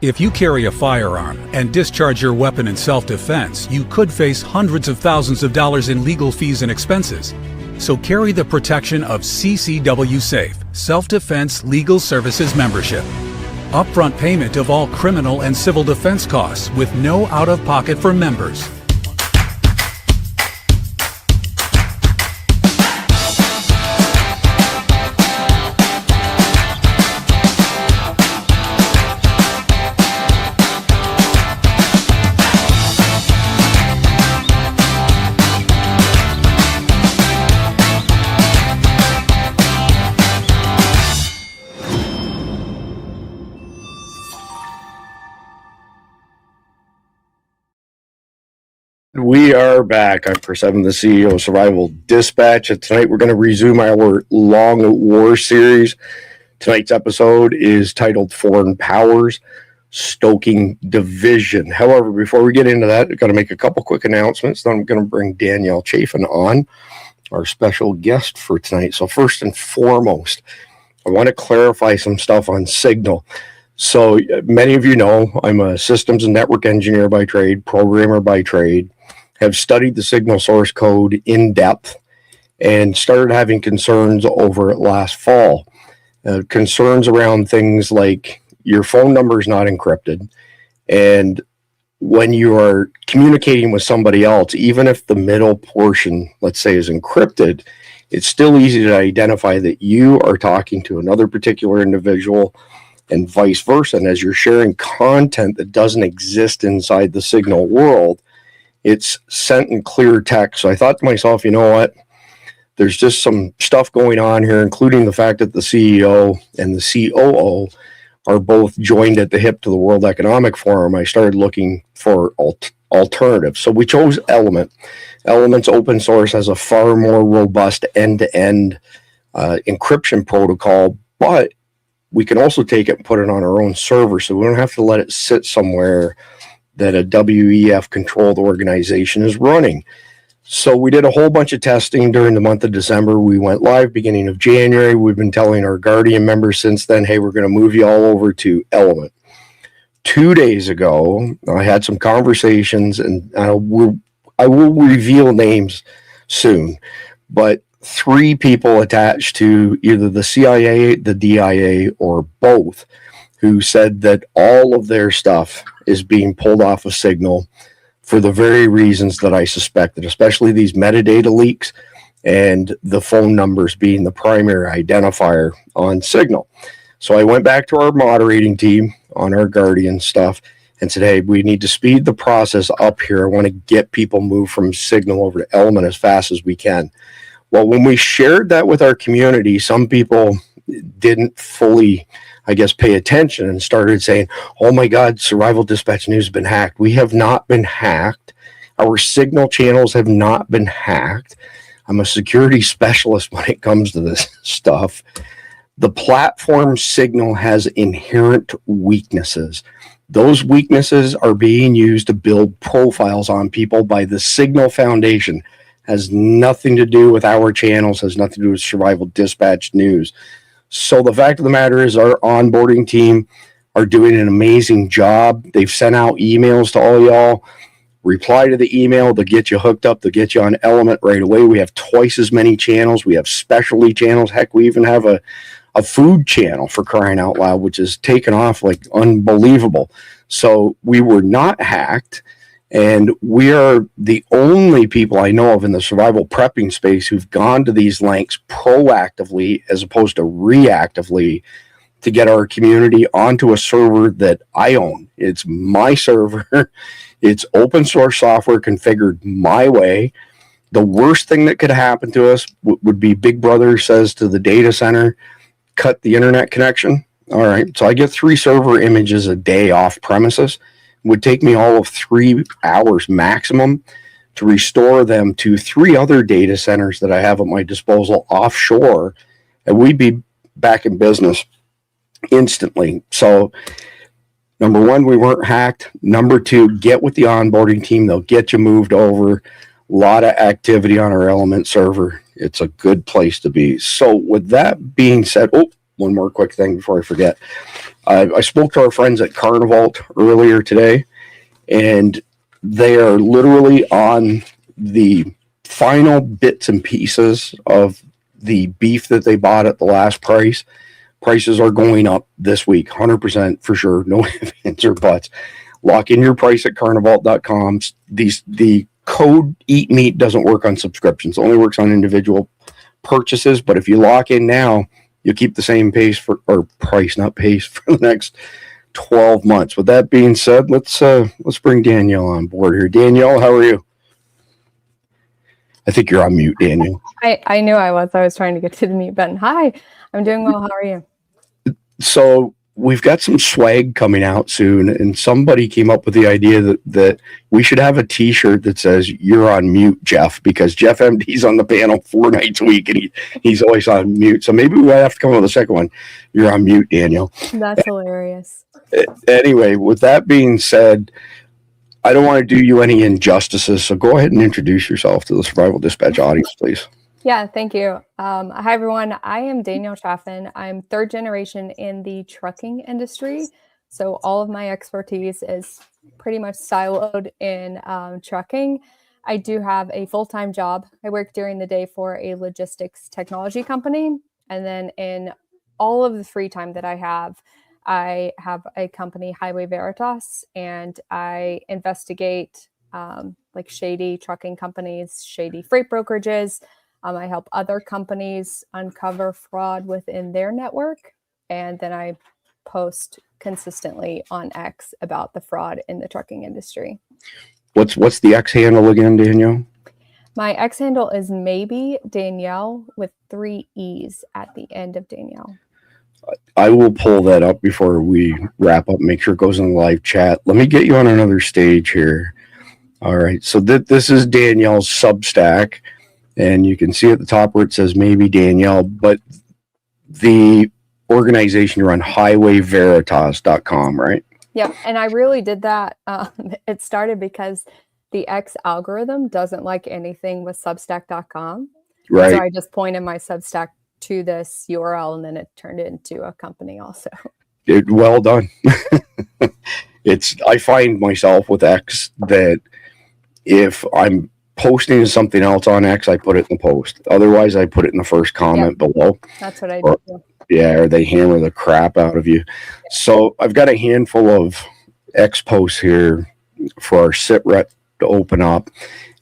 If you carry a firearm and discharge your weapon in self-defense, you could face hundreds of thousands of dollars in legal fees and expenses. So carry the protection of CCW Safe, Self-Defense Legal Services membership. Upfront payment of all criminal and civil defense costs with no out-of-pocket for members. We are back. I'm Chris Evans, the CEO of Survival Dispatch, and tonight we're going to resume our long war series. Tonight's episode is titled Foreign Powers, Stoking Division. However, before we get into that, I've got to make a couple quick announcements. Then I'm going to bring Danielle Chafin on, our special guest for tonight. So first and foremost, I want to clarify some stuff on Signal. So many of you know I'm a systems and network engineer by trade, programmer by trade, have studied the Signal source code in depth, and started having concerns over it last fall. Concerns around things like your phone number is not encrypted, and when you are communicating with somebody else, even if the middle portion, let's say, is encrypted, it's still easy to identify that you are talking to another particular individual, and vice versa. And as you're sharing content that doesn't exist inside the Signal world, it's sent in clear text. So I thought to myself, you know what? There's just some stuff going on here, including the fact that the CEO and the COO are both joined at the hip to the World Economic Forum. I started looking for alternatives. So we chose Element. Element's open source has a far more robust end-to-end encryption protocol, but we can also take it and put it on our own server, so we don't have to let it sit somewhere that a WEF-controlled organization is running. So we did a whole bunch of testing during the month of December. We went live beginning of January. We've been telling our Guardian members since then, hey, we're going to move you all over to Element. 2 days ago, I had some conversations, and I will reveal names soon, but 3 people attached to either the CIA, the DIA, or both, who said that all of their stuff is being pulled off of Signal for the very reasons that I suspected, especially these metadata leaks and the phone numbers being the primary identifier on Signal. So I went back to our moderating team on our Guardian stuff and said, hey, we need to speed the process up here. I want to get people moved from Signal over to Element as fast as we can. Well, when we shared that with our community, some people didn't fully, I guess, pay attention and started saying, oh my God, Survival Dispatch News has been hacked. We have not been hacked. Our Signal channels have not been hacked. I'm a security specialist when it comes to this stuff. The platform Signal has inherent weaknesses. Those weaknesses are being used to build profiles on people by the Signal Foundation. Has nothing to do with our channels, has nothing to do with Survival Dispatch News. So the fact of the matter is our onboarding team are doing an amazing job. They've sent out emails to all y'all. Reply to the email. They'll get you hooked up. They'll get you on Element right away. We have twice as many channels. We have specialty channels. Heck, we even have a food channel, for crying out loud, which is taken off like unbelievable. So we were not hacked. And we are the only people I know of in the survival prepping space who've gone to these lengths proactively as opposed to reactively to get our community onto a server that I own. It's my server. It's open source software configured my way. The worst thing that could happen to us would be Big Brother says to the data center, cut the internet connection. All right, so I get 3 server images a day off premises. Would take me all of 3 hours maximum to restore them to 3 other data centers that I have at my disposal offshore, and we'd be back in business instantly. So number 1, we weren't hacked. Number 2, get with the onboarding team. They'll get you moved over. A lot of activity on our Element server. It's a good place to be. So with that being said, one more quick thing before I forget. I spoke to our friends at Carnivalt earlier today, and they are literally on the final bits and pieces of the beef that they bought at the last price. Prices are going up this week, 100% for sure. No ifs, ands, or buts. Lock in your price at carnivalt.com. The code Eat Meat doesn't work on subscriptions. It only works on individual purchases. But if you lock in now, you'll keep the same pace or price, not pace, for the next 12 months. With that being said, let's bring Danielle on board here. Danielle, how are you? I think you're on mute, Danielle. I knew I was. I was trying to get to the mute button. Hi, I'm doing well. How are you? So we've got some swag coming out soon, and somebody came up with the idea that we should have a T-shirt that says "You're on mute, Jeff," because Jeff MD's on the panel 4 nights a week, and he's always on mute. So maybe we might have to come up with a second one. You're on mute, Danielle. That's hilarious. Anyway, with that being said, I don't want to do you any injustices, so go ahead and introduce yourself to the Survival Dispatch audience, please. Yeah, thank you. Hi, everyone. I am Danielle Chaffin. I'm third generation in the trucking industry. So all of my expertise is pretty much siloed in trucking. I do have a full-time job. I work during the day for a logistics technology company. And then in all of the free time that I have a company, Highway Veritas, and I investigate like shady trucking companies, shady freight brokerages. I help other companies uncover fraud within their network, and then I post consistently on X about the fraud in the trucking industry. What's the X handle again, Danielle? My X handle is maybe Danielle with 3 E's at the end of Danielle. I will pull that up before we wrap up. Make sure it goes in the live chat. Let me get you on another stage here. All right. So this is Danielle's Substack. And you can see at the top where it says maybe Danielle, but the organization you're on, highwayveritas.com, right? Yeah, and I really did that. It started because the X algorithm doesn't like anything with substack.com. Right. So I just pointed my Substack to this URL, and then it turned into a company also. Well done. I find myself with X that if I'm posting something else on X, I put it in the post. Otherwise, I put it in the first comment below. That's what I do. Yeah, or they hammer the crap out of you. So I've got a handful of X posts here for our sit rep to open up.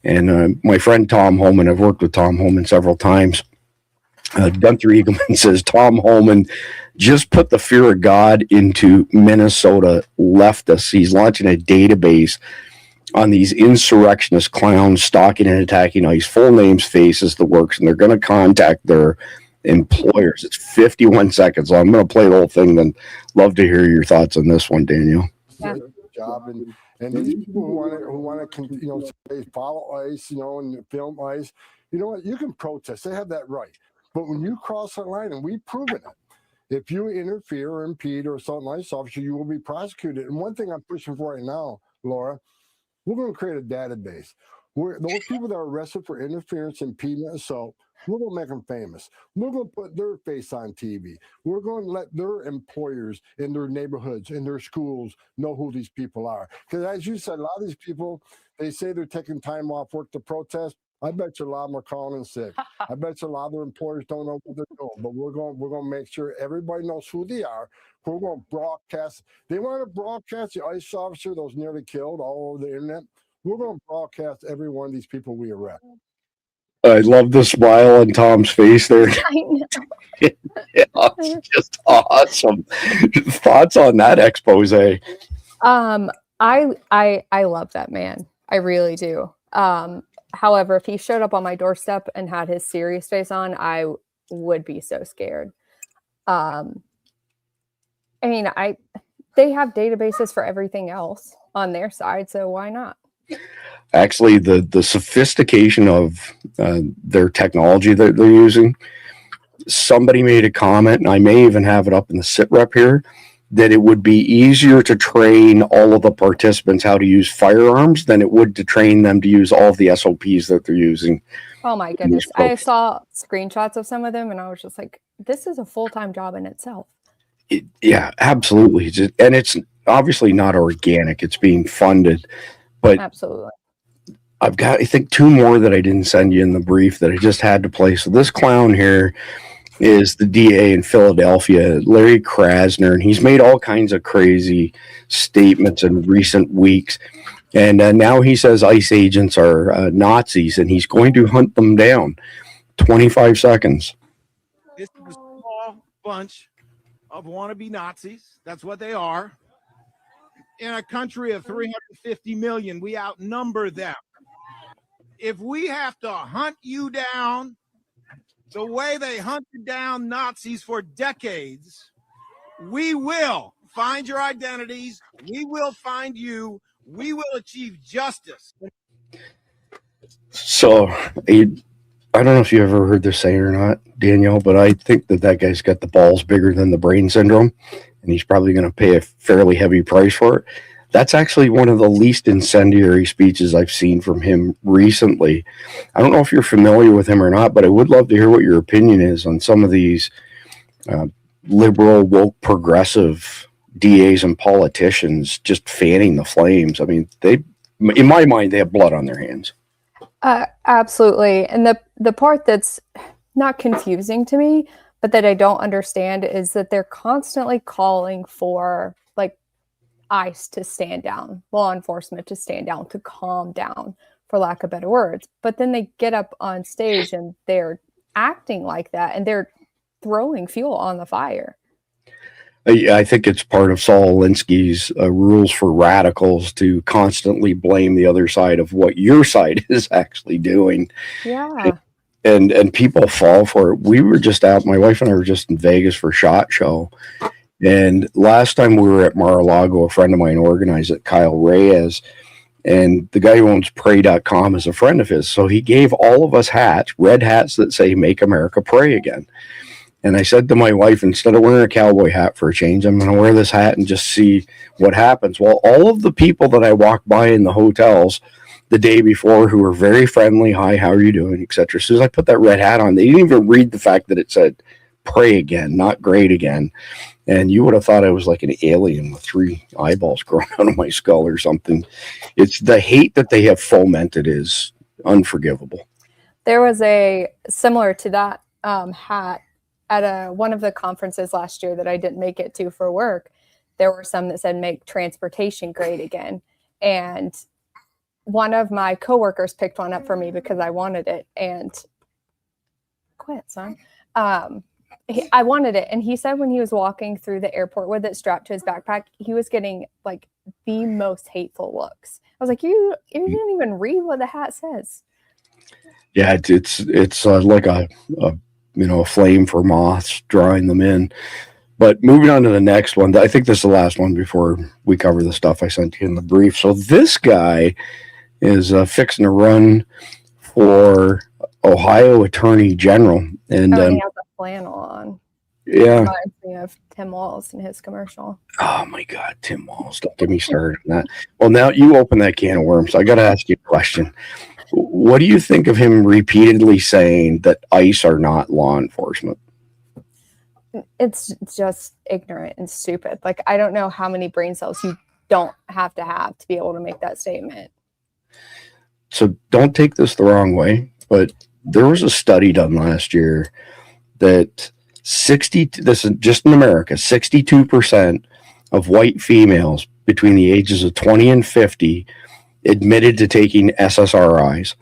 And my friend Tom Holman, I've worked with Tom Holman several times. Gunther Eagleman says, Tom Holman just put the fear of God into Minnesota leftists. He's launching a database on these insurrectionist clowns stalking and attacking ICE. Full names, faces, the works, and they're going to contact their employers. It's 51 seconds long. I'm going to play the whole thing, then love to hear your thoughts on this one, Daniel. Yeah. Job and these people who want to say follow ICE, and film ICE, what, you can protest. They have that right. But when you cross the line, and we've proven it, if you interfere or impede or assault an ICE officer, you will be prosecuted. And one thing I'm pushing for right now, Laura, we're going to create a database where those people that are arrested for interference, impediment, assault, we're going to make them famous. We're going to put their face on TV. We're going to let their employers in their neighborhoods, in their schools, know who these people are. Because as you said, a lot of these people, they say they're taking time off work to protest. I bet you a lot of them are calling in sick. I bet you a lot of their employers don't know what they're doing. But we're going to make sure everybody knows who they are. We're going to broadcast. They want to broadcast the ICE officer that was nearly killed all over the internet. We're going to broadcast every one of these people we arrest. I love the smile on Tom's face there. I know. It's just awesome. Thoughts on that expose? I love that man. I really do. However, if he showed up on my doorstep and had his serious face on, I would be so scared. They have databases for everything else on their side, so why not? Actually, the sophistication of their technology that they're using, somebody made a comment, and I may even have it up in the sit rep here, that it would be easier to train all of the participants how to use firearms than it would to train them to use all of the SOPs that they're using. Oh my goodness. I saw screenshots of some of them, and I was just like, this is a full-time job in itself. Yeah, absolutely. And it's obviously not organic. It's being funded, but Absolutely. I've got, I think, two more that I didn't send you in the brief that I just had to play. So this clown here is the DA in Philadelphia, Larry Krasner, and he's made all kinds of crazy statements in recent weeks. And now he says ICE agents are Nazis, and he's going to hunt them down. 25 seconds. This is a small bunch of wannabe Nazis. That's what they are. In a country of 350 million, we outnumber them. If we have to hunt you down the way they hunted down Nazis for decades, we will find your identities. We will find you. We will achieve justice. So I don't know if you ever heard this saying or not, Danielle, but I think that guy's got the balls bigger than the brain syndrome, and he's probably going to pay a fairly heavy price for it. That's actually one of the least incendiary speeches I've seen from him recently. I don't know if you're familiar with him or not, but I would love to hear what your opinion is on some of these liberal, woke, progressive DAs and politicians just fanning the flames. I mean, in my mind, they have blood on their hands. Absolutely. And the part that's not confusing to me, but that I don't understand, is that they're constantly calling for like ICE to stand down, law enforcement to stand down, to calm down, for lack of better words. But then they get up on stage and they're acting like that, and they're throwing fuel on the fire. I think it's part of Saul Alinsky's rules for radicals to constantly blame the other side of what your side is actually doing. Yeah. And people fall for it. We were just out, my wife and I were just in Vegas for SHOT Show. And last time we were at Mar-a-Lago, a friend of mine organized it, Kyle Reyes, and the guy who owns Pray.com is a friend of his. So he gave all of us hats, red hats that say, "Make America Pray Again." And I said to my wife, instead of wearing a cowboy hat for a change, I'm going to wear this hat and just see what happens. Well, all of the people that I walked by in the hotels the day before who were very friendly, "Hi, how are you doing?" etc. As soon as I put that red hat on, they didn't even read the fact that it said "Pray Again," not "Great Again." And you would have thought I was like an alien with 3 eyeballs growing out of my skull or something. It's the hate that they have fomented is unforgivable. There was a similar to that hat at one of the conferences last year that I didn't make it to for work. There were some that said "Make transportation great again." And one of my coworkers picked one up for me because I wanted it, and quit, son. I wanted it. And he said when he was walking through the airport with it strapped to his backpack, he was getting like the most hateful looks. I was like, you didn't even read what the hat says. Yeah, it's like a flame for moths, drawing them in. But moving on to the next one, I think this is the last one before we cover the stuff I sent you in the brief. So this guy is fixing to run for Ohio Attorney General. And he has a flannel on. Yeah. Reminds me of Tim Walz in his commercial. Oh my God, Tim Walz. Don't get me started on that. Well, now you open that can of worms. So I got to ask you a question. What do you think of him repeatedly saying that ICE are not law enforcement? It's just ignorant and stupid. Like, I don't know how many brain cells you don't have to be able to make that statement. So don't take this the wrong way, but there was a study done last year that this is just in America, 62% of white females between the ages of 20 and 50 admitted to taking SSRIs,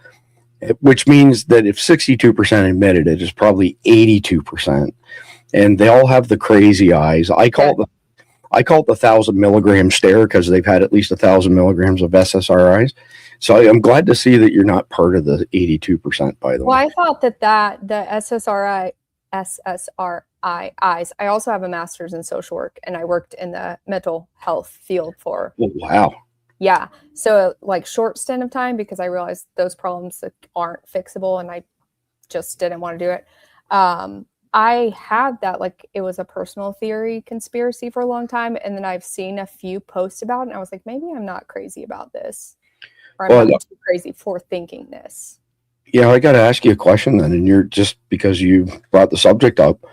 which means that if 62% admitted it, it's probably 82%. And they all have the crazy eyes. I call it the 1,000 milligram stare because they've had at least 1,000 milligrams of SSRIs. So I'm glad to see that you're not part of the 82%, by the way. Well, I thought that the SSRIs, I also have a master's in social work, and I worked in the mental health field for. Oh, wow. Yeah. So like short stint of time, because I realized those problems that aren't fixable, and I just didn't want to do it. I had that, like, it was a personal theory conspiracy for a long time. And then I've seen a few posts about it, and I was like, maybe I'm not crazy about this, or I'm not too crazy for thinking this. Yeah, I got to ask you a question then. And you're just because you brought the subject up,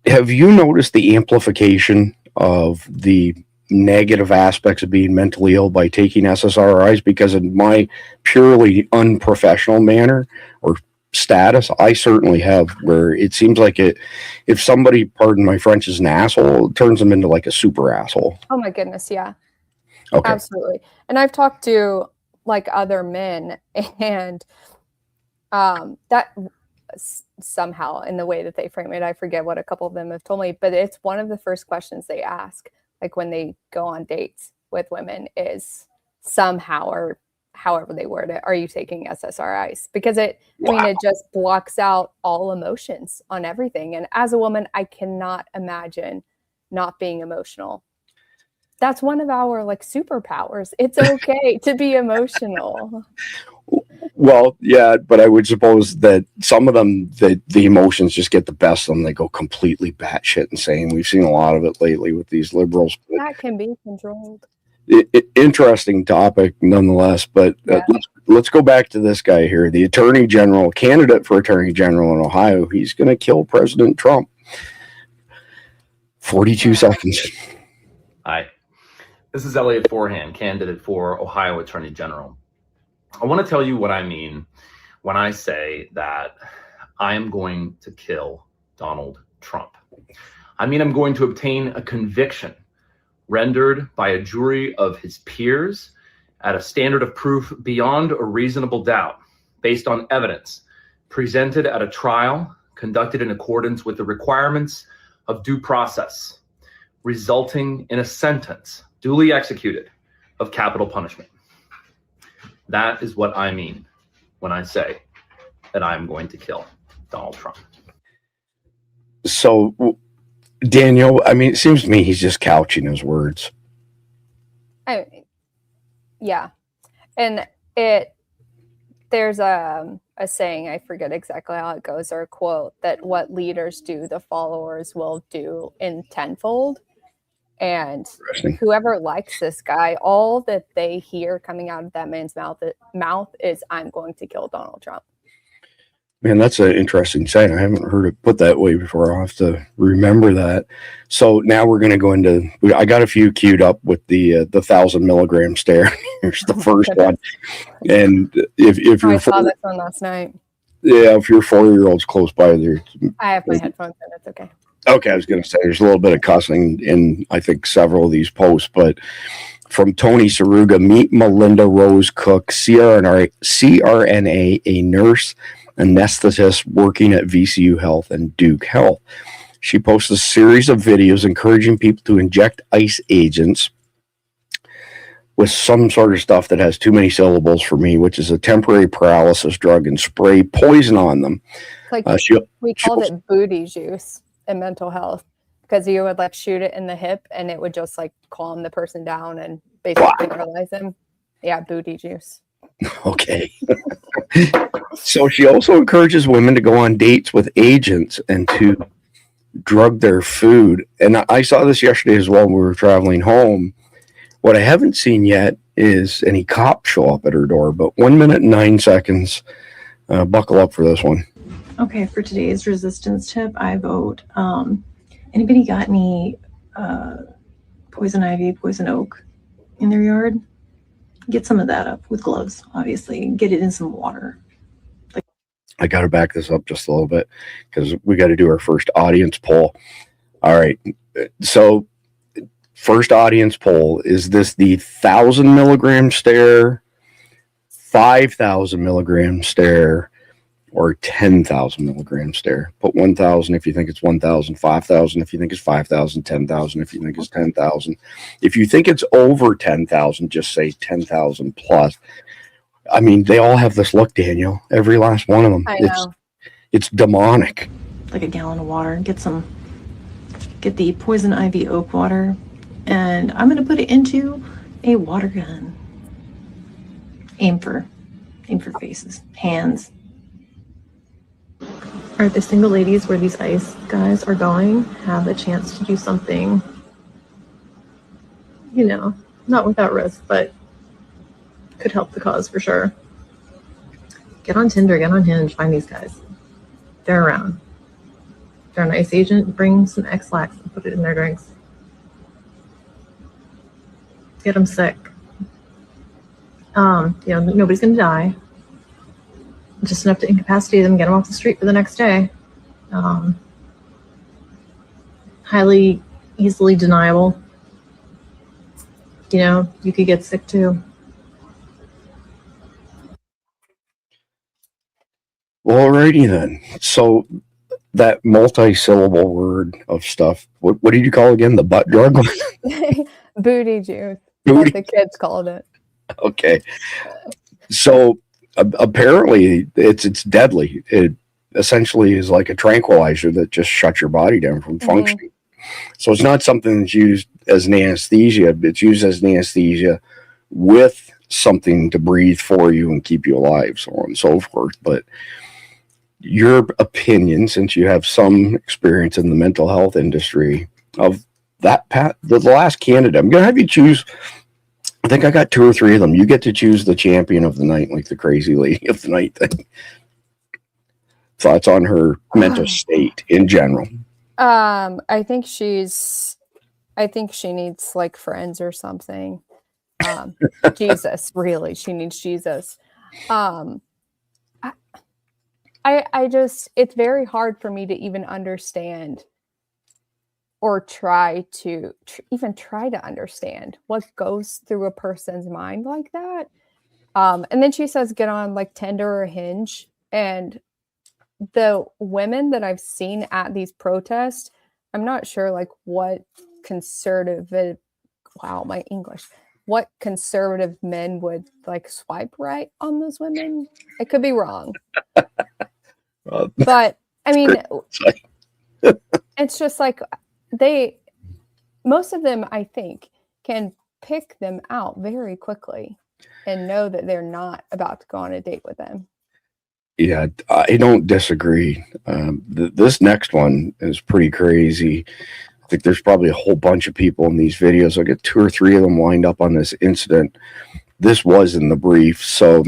have you noticed the amplification of the negative aspects of being mentally ill by taking SSRIs? Because in my purely unprofessional manner or status, I certainly have, where it seems like if somebody, pardon my French, is an asshole, it turns them into like a super asshole. Oh my goodness, yeah. Okay. Absolutely. And I've talked to like other men, and that somehow, in the way that they frame it, I forget what a couple of them have told me, but it's one of the first questions they ask, like when they go on dates with women, is somehow, or however they word it, are you taking SSRIs? Because it just blocks out all emotions on everything. And as a woman, I cannot imagine not being emotional. That's one of our like superpowers. It's okay to be emotional. Well, yeah, but I would suppose that some of them, the emotions just get the best of them. They go completely batshit insane. We've seen a lot of it lately with these liberals. That can be controlled. Interesting topic nonetheless, but let's go back to this guy here, the Attorney General, candidate for Attorney General in Ohio. He's going to kill President Trump. 42 seconds. Hi, this is Elliot Forehand, candidate for Ohio Attorney General. I want to tell you what I mean when I say that I am going to kill Donald Trump. I mean, I'm going to obtain a conviction rendered by a jury of his peers at a standard of proof beyond a reasonable doubt, based on evidence presented at a trial conducted in accordance with the requirements of due process, resulting in a sentence duly executed of capital punishment. That is what I mean when I say that I'm going to kill Donald Trump. So, Daniel, I mean, it seems to me he's just couching his words. Yeah. And there's a saying, I forget exactly how it goes, or a quote, that what leaders do, the followers will do in tenfold. And whoever likes this guy, all that they hear coming out of that man's mouth is, I'm going to kill Donald Trump. Man, that's an interesting saying. I haven't heard it put that way before. I'll have to remember that. So now we're going to go into, I got a few queued up with the 1,000 milligram stare. Here's the first one. And if you're, I saw this one last night. Yeah, if your 4-year-old's close by there. I have my headphones in. It's okay. Okay, I was going to say there's a little bit of cussing in, I think, several of these posts, but from Tony Saruga, meet Melinda Rose Cook, CRNA, a nurse anesthetist working at VCU Health and Duke Health. She posts a series of videos encouraging people to inject ICE agents with some sort of stuff that has too many syllables for me, which is a temporary paralysis drug, and spray poison on them. Like we called it booty juice in mental health, because you would like shoot it in the hip and it would just like calm the person down and basically paralyze them. Yeah, booty juice. Okay. So she also encourages women to go on dates with agents and to drug their food. And I saw this yesterday as well when we were traveling home. What I haven't seen yet is any cops show up at her door, but 1 minute and 9 seconds. Buckle up for this one. Okay, for today's resistance tip, I vote, anybody got any poison ivy, poison oak in their yard? Get some of that up with gloves, obviously. Get it in some water. I got to back this up just a little bit because we got to do our first audience poll. All right. So first audience poll, is this the 1,000 milligram stare, 5,000 milligram stare, or 10,000 milligram stare? Put 1,000 if you think it's 1,000, 5,000 if you think it's 5,000, 10,000 if you think it's 10,000. If you think it's over 10,000, just say 10,000 plus. I mean, they all have this look, Daniel. Every last one of them. I know. It's demonic. Like a gallon of water. Get the poison ivy oak water, and I'm going to put it into a water gun. Aim for faces, hands. All right, the single ladies where these ICE guys are going have a chance to do something, not without risk, but could help the cause for sure. Get on Tinder, get on Hinge, find these guys. They're around. they're an ICE agent, bring some X-Lax and put it in their drinks. Get them sick. Nobody's going to die. Just enough to incapacitate them, get them off the street for the next day. Highly easily deniable. You could get sick too. Well, alrighty then. So that multi-syllable word of stuff, what did you call again? The butt drug? Booty juice. Booty. What the kids called it. Okay. So apparently it's deadly. It essentially is like a tranquilizer that just shuts your body down from functioning. So it's not something that's used as an anesthesia. It's used as an anesthesia with something to breathe for you and keep you alive, so on and so forth. But your opinion, since you have some experience in the mental health industry, of that, the last candidate, I'm going to have you choose. I think I got 2 or 3 of them. You get to choose the champion of the night, like the crazy lady of the night thing. Thoughts on her mental state in general? I think she needs like friends or something. Jesus, really, she needs Jesus. I just, it's very hard for me to even understand or try to understand what goes through a person's mind like that. And then she says, get on like Tinder or Hinge. And the women that I've seen at these protests, I'm not sure like what conservative men would like swipe right on those women. I could be wrong. But I mean, it's just like most of them, I think, can pick them out very quickly and know that they're not about to go on a date with them. Yeah, I don't disagree. This next one is pretty crazy. I think there's probably a whole bunch of people in these videos. I'll get 2 or 3 of them lined up on this incident. This was in the brief. So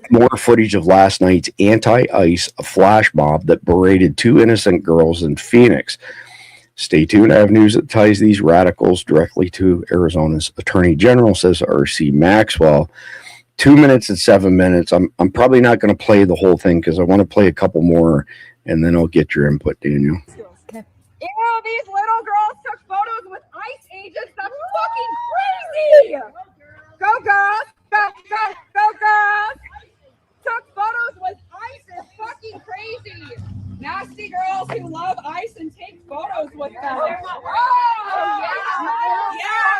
more footage of last night's anti-ICE flash mob that berated 2 innocent girls in Phoenix. Stay tuned. I have news that ties these radicals directly to Arizona's Attorney General, says R.C. Maxwell. 2 minutes and 7 minutes. I'm probably not going to play the whole thing because I want to play a couple more, and then I'll get your input, Daniel. Okay. Ew, these little girls took photos with ICE agents. That's fucking crazy. Go girls. Go girls. Took photos with ICE is fucking crazy. Nasty girls who love ICE and take photos with them. Oh, yeah.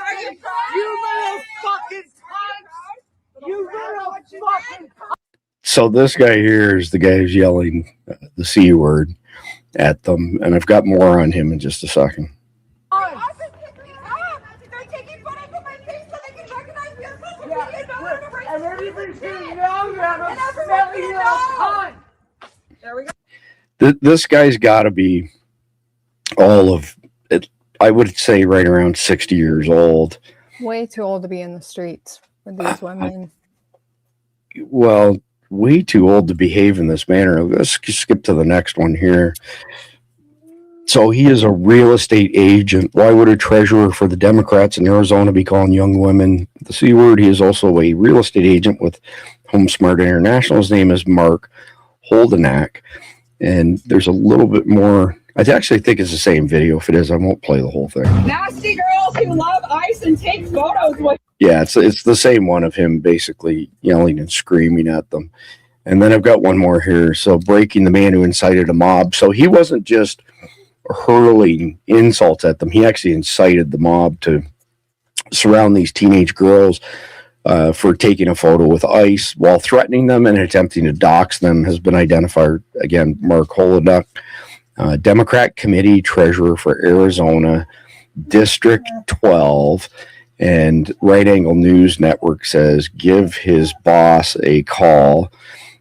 Are you little fucking cunt. You little fucking cunt. So this guy here is the guy who's yelling the C word at them, and I've got more on him in just a second. This guy's got to be all of it. I would say right around 60 years old. Way too old to be in the streets with these women. Well, way too old to behave in this manner. Let's skip to the next one here. So he is a real estate agent. Why would a treasurer for the Democrats in Arizona be calling young women the C word? He is also a real estate agent with HomeSmart International. His name is Mark Holdenack. And there's a little bit more. I actually think it's the same video. If it is, I won't play the whole thing. Nasty girls who love ICE and take photos with. Yeah, it's the same one of him basically yelling and screaming at them. And then I've got one more here. So breaking the man who incited a mob. So he wasn't just hurling insults at them. He actually incited the mob to surround these teenage girls for taking a photo with ICE while threatening them and attempting to dox them. Has been identified. Again, Mark Holdenack, Democrat committee treasurer for Arizona, District 12. And Right Angle News Network says, give his boss a call.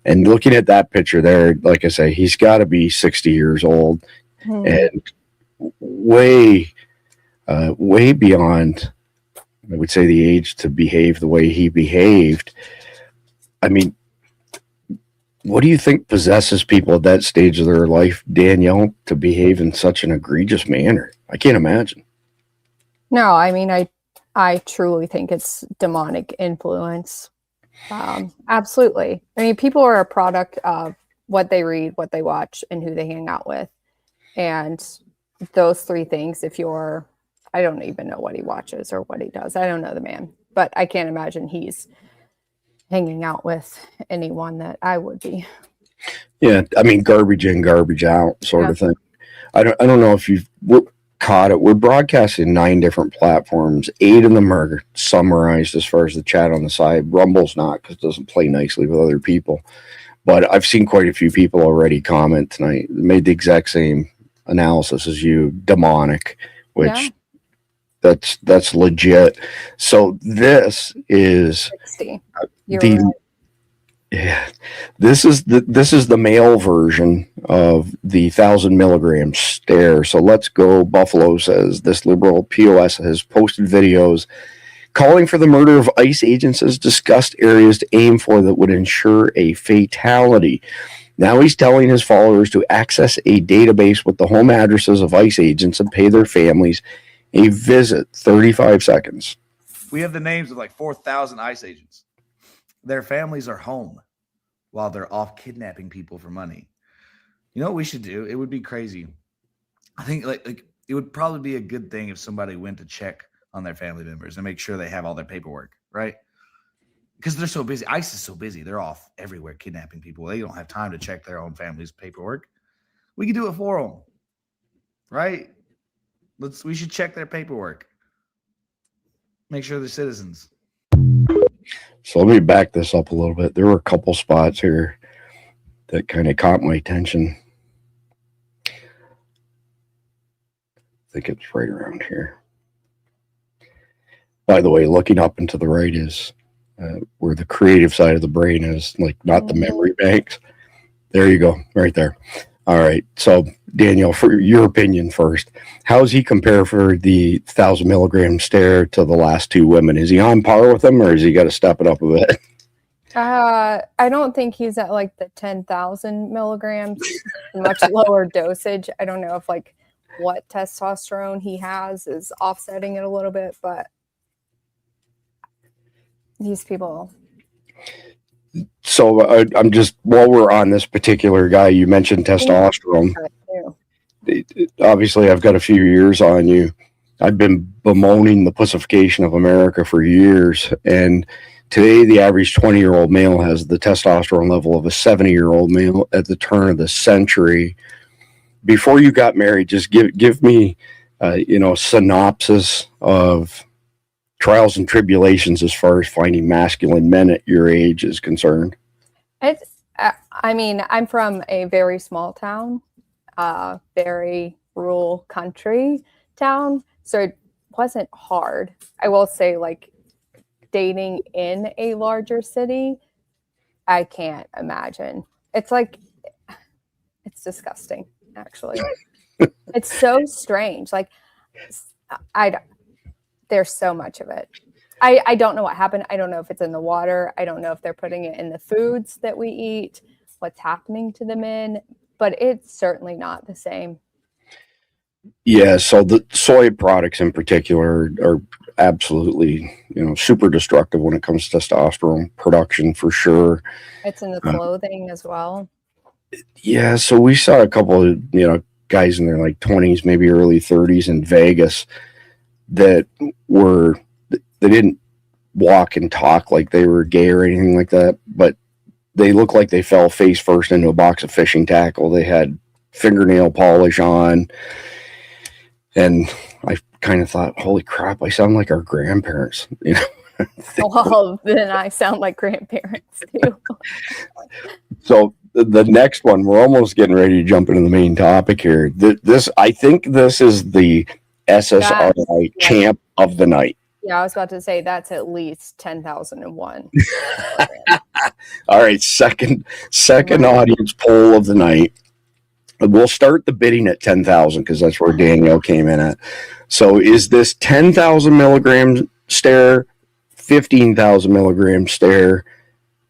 And looking at that picture there, like I say, he's got to be 60 years old and way beyond, I would say, the age to behave the way he behaved. I mean, what do you think possesses people at that stage of their life, Danielle, to behave in such an egregious manner? I can't imagine. No, I mean, I truly think it's demonic influence. Absolutely. I mean, people are a product of what they read, what they watch, and who they hang out with. And those three things, I don't even know what he watches or what he does. I don't know the man, but I can't imagine he's hanging out with anyone that I would be. Yeah, I mean, garbage in, garbage out sort of thing. I don't know if you've caught it. We're broadcasting 9 different platforms. 8 of them are summarized as far as the chat on the side. Rumble's not, because it doesn't play nicely with other people. But I've seen quite a few people already comment tonight, made the exact same analysis as you, demonic, which that's legit. So this is 60. this is the male version of the 1,000 milligram stare. So let's go. Buffalo says this liberal POS has posted videos calling for the murder of ICE agents as discussed areas to aim for that would ensure a fatality. Now he's telling his followers to access a database with the home addresses of ICE agents and pay their families a visit. 35 seconds. We have the names of like 4,000 ICE agents. Their families are home while they're off kidnapping people for money. You know what we should do? It would be crazy. I think like it would probably be a good thing if somebody went to check on their family members and make sure they have all their paperwork, right? Because they're so busy. ICE is so busy. They're off everywhere kidnapping people. They don't have time to check their own family's paperwork. We can do it for them, right? We should check their paperwork. Make sure they're citizens. So let me back this up a little bit. There were a couple spots here that kind of caught my attention. I think it's right around here. By the way, looking up and to the right is where the creative side of the brain is, like not the memory banks. There you go, right there. All right. So, Daniel, for your opinion first, how does he compare for the 1,000 milligram stare to the last 2 women? Is he on par with them, or has he got to step it up a bit? I don't think he's at like the 10,000 milligrams, much lower dosage. I don't know if like what testosterone he has is offsetting it a little bit, but these people. So I'm just, while we're on this particular guy, you mentioned testosterone. Obviously, I've got a few years on you. I've been bemoaning the pussification of America for years. And today, the average 20-year-old male has the testosterone level of a 70-year-old male at the turn of the century. Before you got married, just give me, a synopsis of trials and tribulations as far as finding masculine men at your age is concerned. I mean, I'm from a very small town, very rural country town, so it wasn't hard. I will say, like, dating in a larger city, I can't imagine. It's like, it's disgusting, actually. It's so strange. Like, there's so much of it. I don't know what happened. I don't know if it's in the water. I don't know if they're putting it in the foods that we eat, what's happening to the men, but it's certainly not the same. Yeah, so the soy products in particular are absolutely, super destructive when it comes to testosterone production, for sure. It's in the clothing as well. Yeah, so we saw a couple of, guys in their like 20s, maybe early 30s in Vegas that they didn't walk and talk like they were gay or anything like that, but they looked like they fell face first into a box of fishing tackle. They had fingernail polish on, and I kind of thought, holy crap, I sound like our grandparents, Well, then I sound like grandparents too. So the next one, we're almost getting ready to jump into the main topic here. I think this is the SSRI champ of the night. Yeah, I was about to say that's at least 10,001. All right, second audience poll of the night. We'll start the bidding at 10,000 because that's where Danielle came in at. So is this 10,000 milligram stare, 15,000 milligram stare,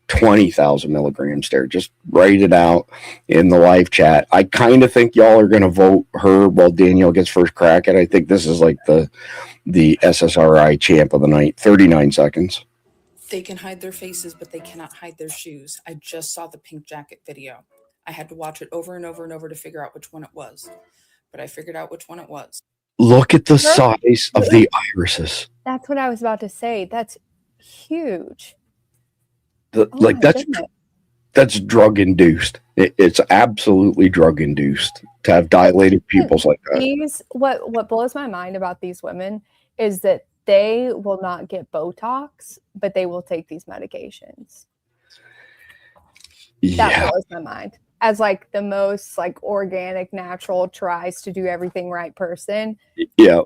20,000 milligrams there. Just write it out in the live chat. I kind of think y'all are going to vote her while Danielle gets first crack at it. I think this is like the SSRI champ of the night. 39 seconds. They can hide their faces, but they cannot hide their shoes. I just saw the pink jacket video. I had to watch it over and over and over to figure out which one it was. But I figured out which one it was. Look at the size of the irises. That's what I was about to say. That's huge. That's drug induced. It's absolutely drug induced to have dilated pupils like that. What blows my mind about these women is that they will not get Botox, but they will take these medications. That blows my mind. As like the most like organic, natural, tries to do everything right person. Yeah.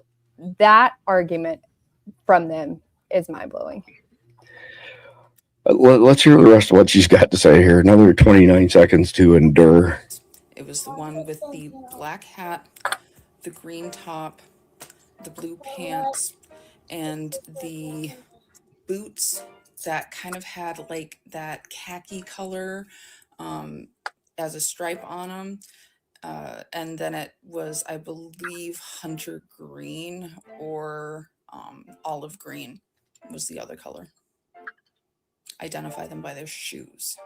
That argument from them is mind blowing. Let's hear the rest of what she's got to say here. Another 29 seconds to endure. It was the one with the black hat, the green top, the blue pants, and the boots that kind of had like that khaki color as a stripe on them. And then it was, I believe, hunter green or olive green was the other color. Identify them by their shoes,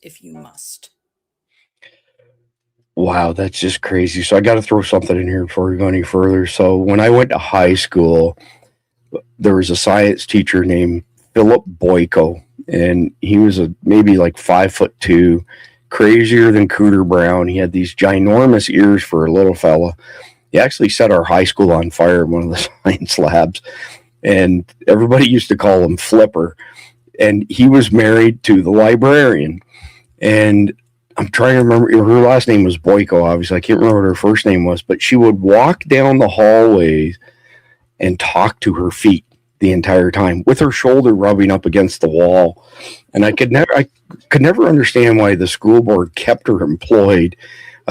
if you must. Wow, that's just crazy. So I got to throw something in here before we go any further. So when I went to high school, there was a science teacher named Philip Boyko, and he was maybe like 5'2", crazier than Cooter Brown. He had these ginormous ears for a little fella. He actually set our high school on fire in one of the science labs, and everybody used to call him Flipper. And he was married to the librarian, and I'm trying to remember, her last name was Boyko, obviously. I can't remember what her first name was, but she would walk down the hallways and talk to her feet the entire time with her shoulder rubbing up against the wall. And I could never understand why the school board kept her employed.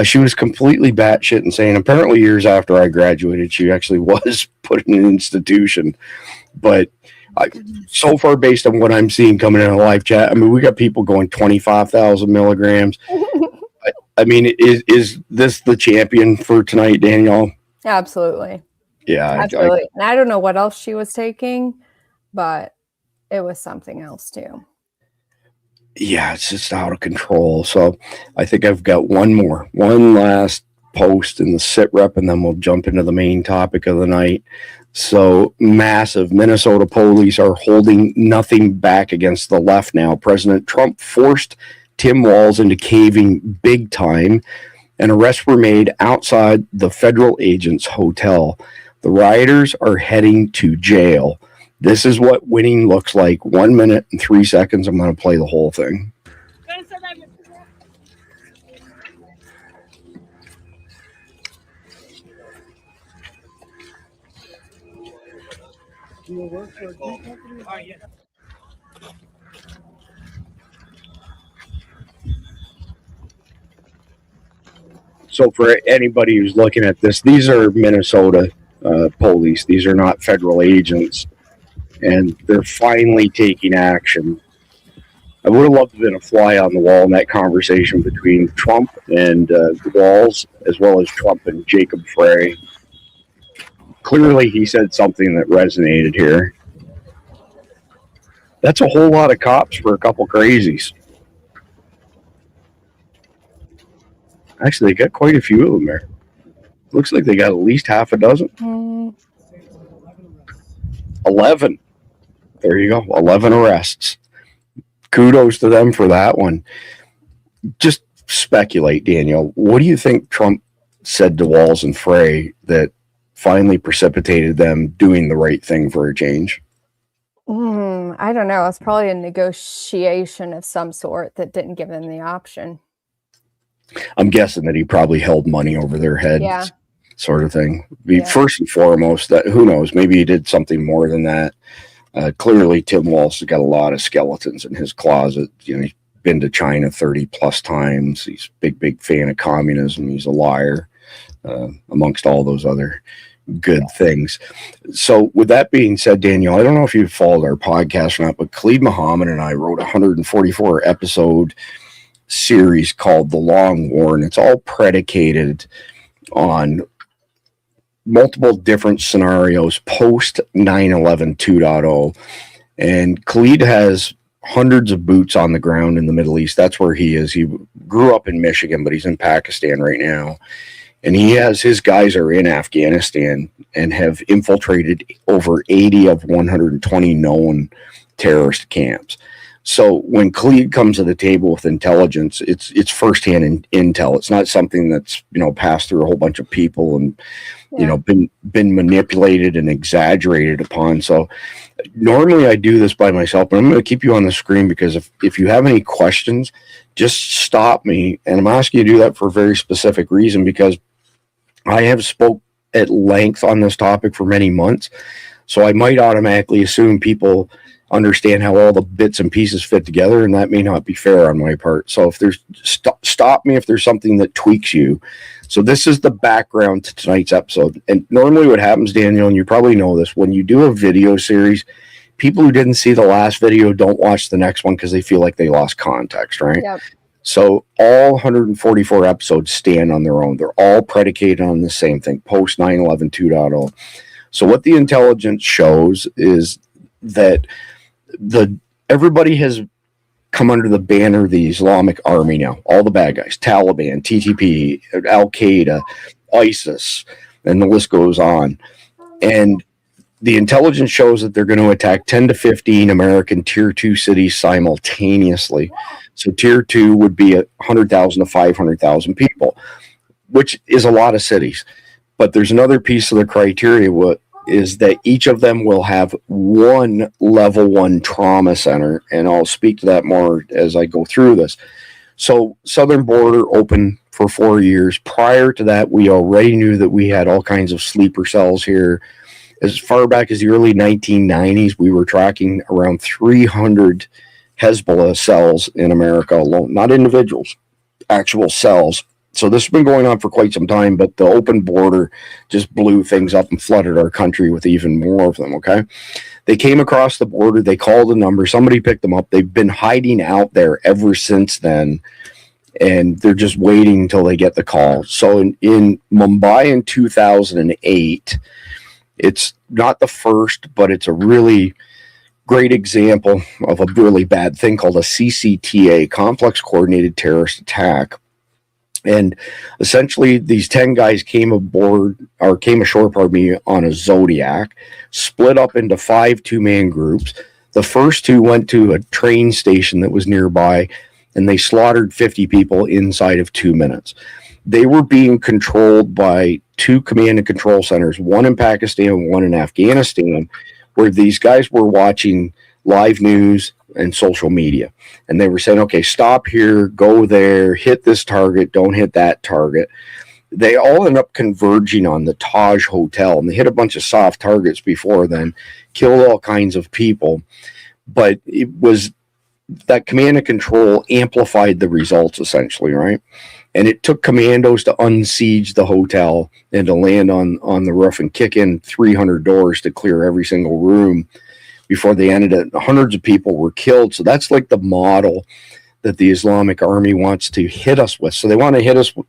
She was completely batshit insane. Apparently years after I graduated, she actually was put in an institution. But so far, based on what I'm seeing coming in a live chat, I mean, we got people going 25,000 milligrams. I mean, is this the champion for tonight, Danielle? Absolutely. Yeah. Absolutely. And I don't know what else she was taking, but it was something else too. Yeah, it's just out of control. So I think I've got one last post in the sit rep, and then we'll jump into the main topic of the night. So massive. Minnesota police are holding nothing back against the left now. President Trump forced Tim Walz into caving big time, and arrests were made outside the federal agent's hotel. The rioters are heading to jail. This is what winning looks like. 1 minute and 3 seconds. I'm going to play the whole thing. So for anybody who's looking at this, these are Minnesota police. These are not federal agents, and they're finally taking action. I would have loved to have been a fly on the wall in that conversation between Trump and Walz, as well as Trump and Jacob Frey. Clearly, he said something that resonated here. That's a whole lot of cops for a couple crazies. Actually, they got quite a few of them there. Looks like they got at least half a dozen. 11. There you go. 11 arrests. Kudos to them for that one. Just speculate, Daniel. What do you think Trump said to Walz and Frey that finally precipitated them doing the right thing for a change? I don't know. It's probably a negotiation of some sort that didn't give them the option. I'm guessing that he probably held money over their heads, sort of thing. First and foremost, that who knows? Maybe he did something more than that. Clearly, Tim Walz has got a lot of skeletons in his closet. You know, he's been to China 30 plus times. He's a big fan of communism. He's a liar, amongst all those other good things. So with that being said, Daniel, I don't know if you've followed our podcast or not, but Khalid Muhammad and I wrote a 144 episode series called The Long War, and it's all predicated on multiple different scenarios post 9/11 2.0. And Khalid has hundreds of boots on the ground in the Middle East. That's where he is. He grew up in Michigan, but he's in Pakistan right now. And he has his guys are in Afghanistan and have infiltrated over 80 of 120 known terrorist camps. So when Khalid comes to the table with intelligence, it's firsthand intel. It's not something that's, passed through a whole bunch of people and been manipulated and exaggerated upon. So normally I do this by myself, but I'm going to keep you on the screen because if you have any questions, just stop me. And I'm asking you to do that for a very specific reason, because I have spoke at length on this topic for many months. So I might automatically assume people understand how all the bits and pieces fit together, and that may not be fair on my part. So if there's stop me if there's something that tweaks you. So this is the background to tonight's episode. And normally what happens, Daniel, and you probably know this, when you do a video series, people who didn't see the last video don't watch the next one because they feel like they lost context, right? Yep. So all 144 episodes stand on their own. They're all predicated on the same thing, post 9/11 2.0. So what the intelligence shows is that everybody has come under the banner of the Islamic Army now. All the bad guys, Taliban, TTP, Al-Qaeda, ISIS, and the list goes on. And the intelligence shows that they're going to attack 10 to 15 American Tier 2 cities simultaneously. So Tier 2 would be 100,000 to 500,000 people, which is a lot of cities. But there's another piece of the criteria, what is that each of them will have one level 1 trauma center, and I'll speak to that more as I go through this. So southern border open for 4 years. Prior to that, we already knew that we had all kinds of sleeper cells here. As far back as the early 1990s, we were tracking around 300 Hezbollah cells in America alone, not individuals, actual cells. So this has been going on for quite some time, but the open border just blew things up and flooded our country with even more of them, okay? They came across the border, they called a number, somebody picked them up. They've been hiding out there ever since then, and they're just waiting until they get the call. So in Mumbai in 2008, it's not the first, but it's a really great example of a really bad thing called a CCTA, Complex Coordinated Terrorist Attack. And essentially, these 10 guys came ashore, on a Zodiac, split up into 5 two-man groups. The first 2 went to a train station that was nearby, and they slaughtered 50 people inside of 2 minutes. They were being controlled by 2 command and control centers, one in Pakistan, one in Afghanistan, where these guys were watching live news and social media. And they were saying, okay, stop here, go there, hit this target, don't hit that target. They all end up converging on the Taj Hotel, and they hit a bunch of soft targets before then, killed all kinds of people. But it was that command and control amplified the results, essentially, right? And it took commandos to unsiege the hotel and to land on the roof and kick in 300 doors to clear every single room before they ended it. Hundreds of people were killed. So that's like the model that the Islamic Army wants to hit us with. So they want to hit us with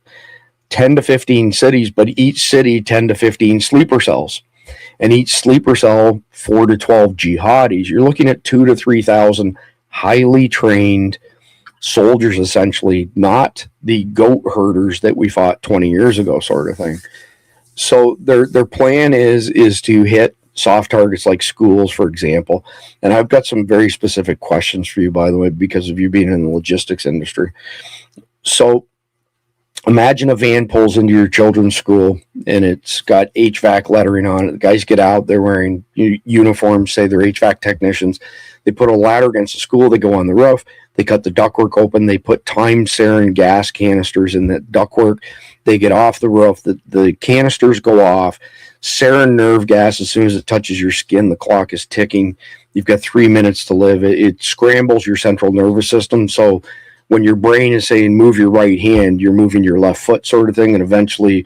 10 to 15 cities, but each city 10 to 15 sleeper cells. And each sleeper cell, 4 to 12 jihadis. You're looking at 2,000 to 3,000 highly trained soldiers, essentially, not the goat herders that we fought 20 years ago, sort of thing. So their plan is to hit soft targets like schools, for example. And I've got some very specific questions for you, by the way, because of you being in the logistics industry. So imagine a van pulls into your children's school and it's got HVAC lettering on it. The guys get out, they're wearing uniforms, say they're HVAC technicians. They put a ladder against the school, they go on the roof, they cut the ductwork open, they put time sarin gas canisters in the ductwork, they get off the roof, the canisters go off, sarin nerve gas, as soon as it touches your skin, the clock is ticking, you've got 3 minutes to live. It scrambles your central nervous system, so when your brain is saying move your right hand, you're moving your left foot, sort of thing, and eventually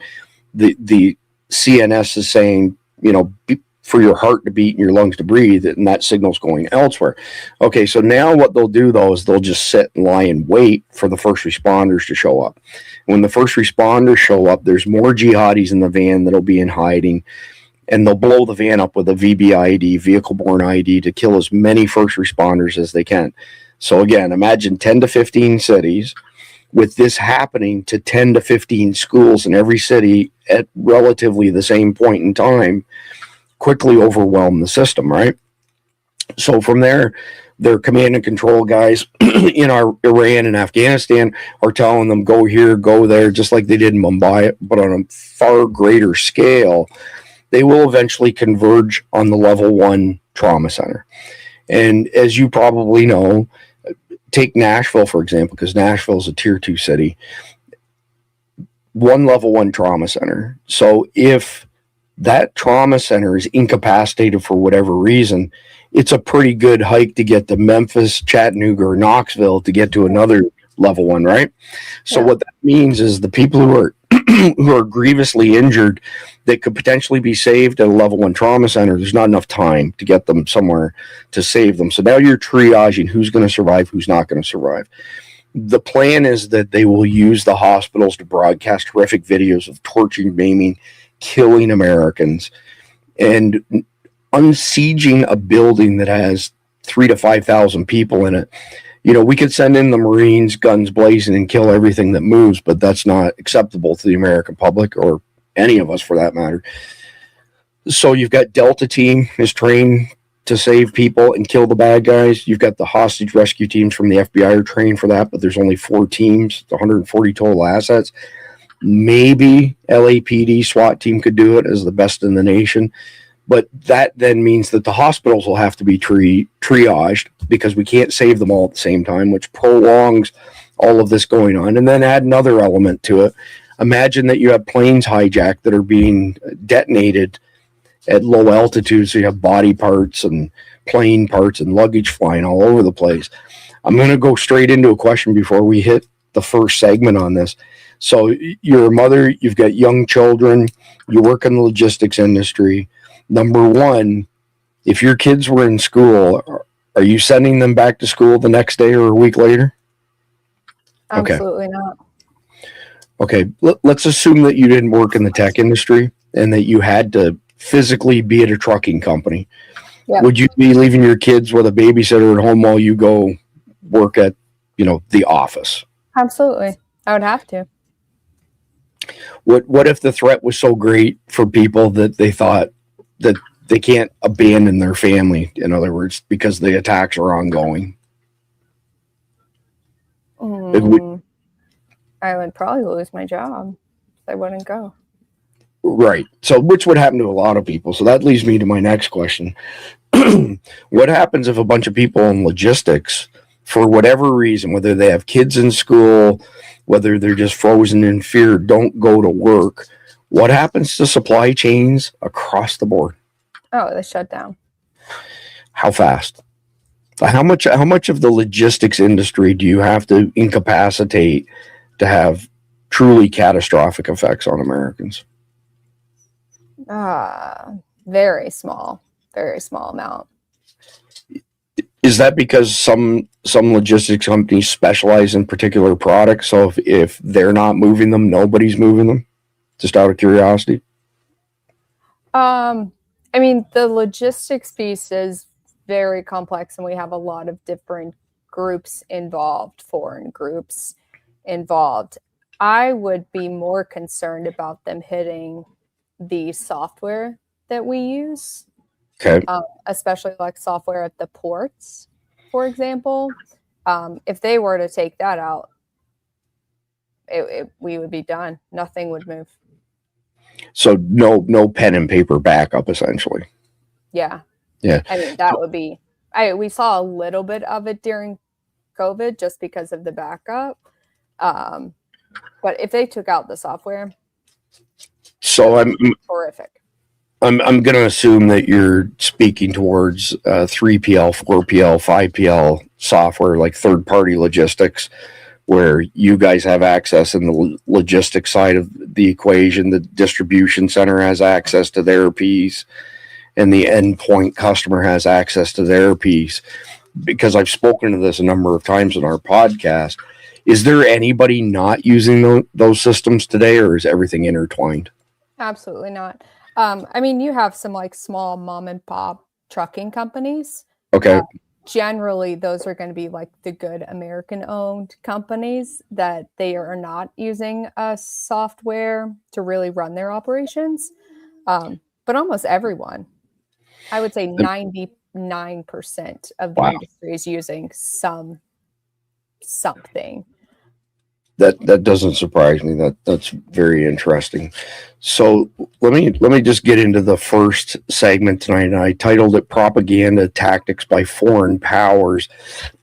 the CNS is saying, for your heart to beat and your lungs to breathe, and that signal's going elsewhere. Okay, so now what they'll do, though, is they'll just sit and lie in wait for the first responders to show up. When the first responders show up, there's more jihadis in the van that'll be in hiding, and they'll blow the van up with a VBID, vehicle-borne ID, to kill as many first responders as they can. So again, imagine 10 to 15 cities with this happening to 10 to 15 schools in every city at relatively the same point in time, quickly overwhelm the system, right? So from there, their command and control guys in Iran and Afghanistan are telling them, go here, go there, just like they did in Mumbai, but on a far greater scale. They will eventually converge on the level 1 trauma center. And as you probably know, take Nashville, for example, because Nashville is a tier 2 city. One level 1 trauma center. So if that trauma center is incapacitated for whatever reason, it's a pretty good hike to get to Memphis, Chattanooga, or Knoxville to get to another level 1, right? So what that means is the people who are who are grievously injured that could potentially be saved at a level 1 trauma center, there's not enough time to get them somewhere to save them. So now you're triaging who's going to survive, who's not going to survive. The plan is that they will use the hospitals to broadcast horrific videos of torturing, maiming, killing Americans, and unsieging a building that has 3,000 to 5,000 people in it. We could send in the Marines, guns blazing, and kill everything that moves, but that's not acceptable to the American public, or any of us for that matter. So you've got Delta Team is trained to save people and kill the bad guys. You've got the hostage rescue teams from the FBI are trained for that, but there's only 4 teams, 140 total assets. Maybe LAPD SWAT team could do it as the best in the nation. But that then means that the hospitals will have to be triaged, because we can't save them all at the same time, which prolongs all of this going on. And then add another element to it. Imagine that you have planes hijacked that are being detonated at low altitude. So you have body parts and plane parts and luggage flying all over the place. I'm going to go straight into a question before we hit the first segment on this. So you're a mother, you've got young children, you work in the logistics industry. Number one, if your kids were in school, are you sending them back to school the next day or a week later? Absolutely not. Okay, let's assume that you didn't work in the tech industry and that you had to physically be at a trucking company. Yeah. Would you be leaving your kids with a babysitter at home while you go work at, the office? Absolutely. I would have to. What if the threat was so great for people that they thought that they can't abandon their family, in other words, because the attacks are ongoing? I would probably lose my job. I wouldn't go. Right. So, which would happen to a lot of people. So that leads me to my next question. What happens if a bunch of people in logistics, for whatever reason, whether they have kids in school, whether they're just frozen in fear, don't go to work? What happens to supply chains across the board? Oh, they shut down. How fast? How much of the logistics industry do you have to incapacitate to have truly catastrophic effects on Americans? Very small amount. Is that because some logistics companies specialize in particular products? So if they're not moving them, nobody's moving them? Just out of curiosity. I mean, the logistics piece is very complex, and we have a lot of different groups involved, foreign groups involved. I would be more concerned about them hitting the software that we use. Okay. Especially like software at the ports, for example. If they were to take that out, we would be done. Nothing would move. So no pen and paper backup, essentially. Yeah. Yeah. I mean, that would be. We saw a little bit of it during COVID just because of the backup. But if they took out the software, so I'm horrific. I'm going to assume that you're speaking towards 3PL, 4PL, 5PL software, like third-party logistics, where you guys have access in the logistics side of the equation. The distribution center has access to their piece, and the endpoint customer has access to their piece. Because I've spoken to this a number of times in our podcast, is there anybody not using those systems today, or is everything intertwined? Absolutely not. I mean, you have some like small mom and pop trucking companies. Okay. Generally, those are going to be like the good American-owned companies that they are not using software to really run their operations. But almost everyone, I would say 99% of the industry is using something. That doesn't surprise me. That's very interesting. So let me just get into the first segment tonight, and I titled it "Propaganda Tactics by Foreign Powers."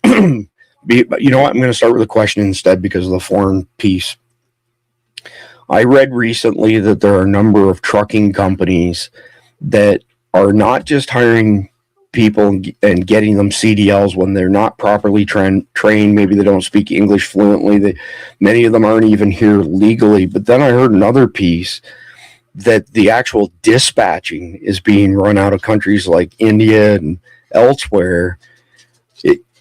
You know what? I'm going to start with a question instead because of the foreign piece. I read recently that there are a number of trucking companies that are not just hiring people and getting them CDLs when they're not properly trained. Maybe they don't speak English fluently. Many of them aren't even here legally. But then I heard another piece that the actual dispatching is being run out of countries like India and elsewhere.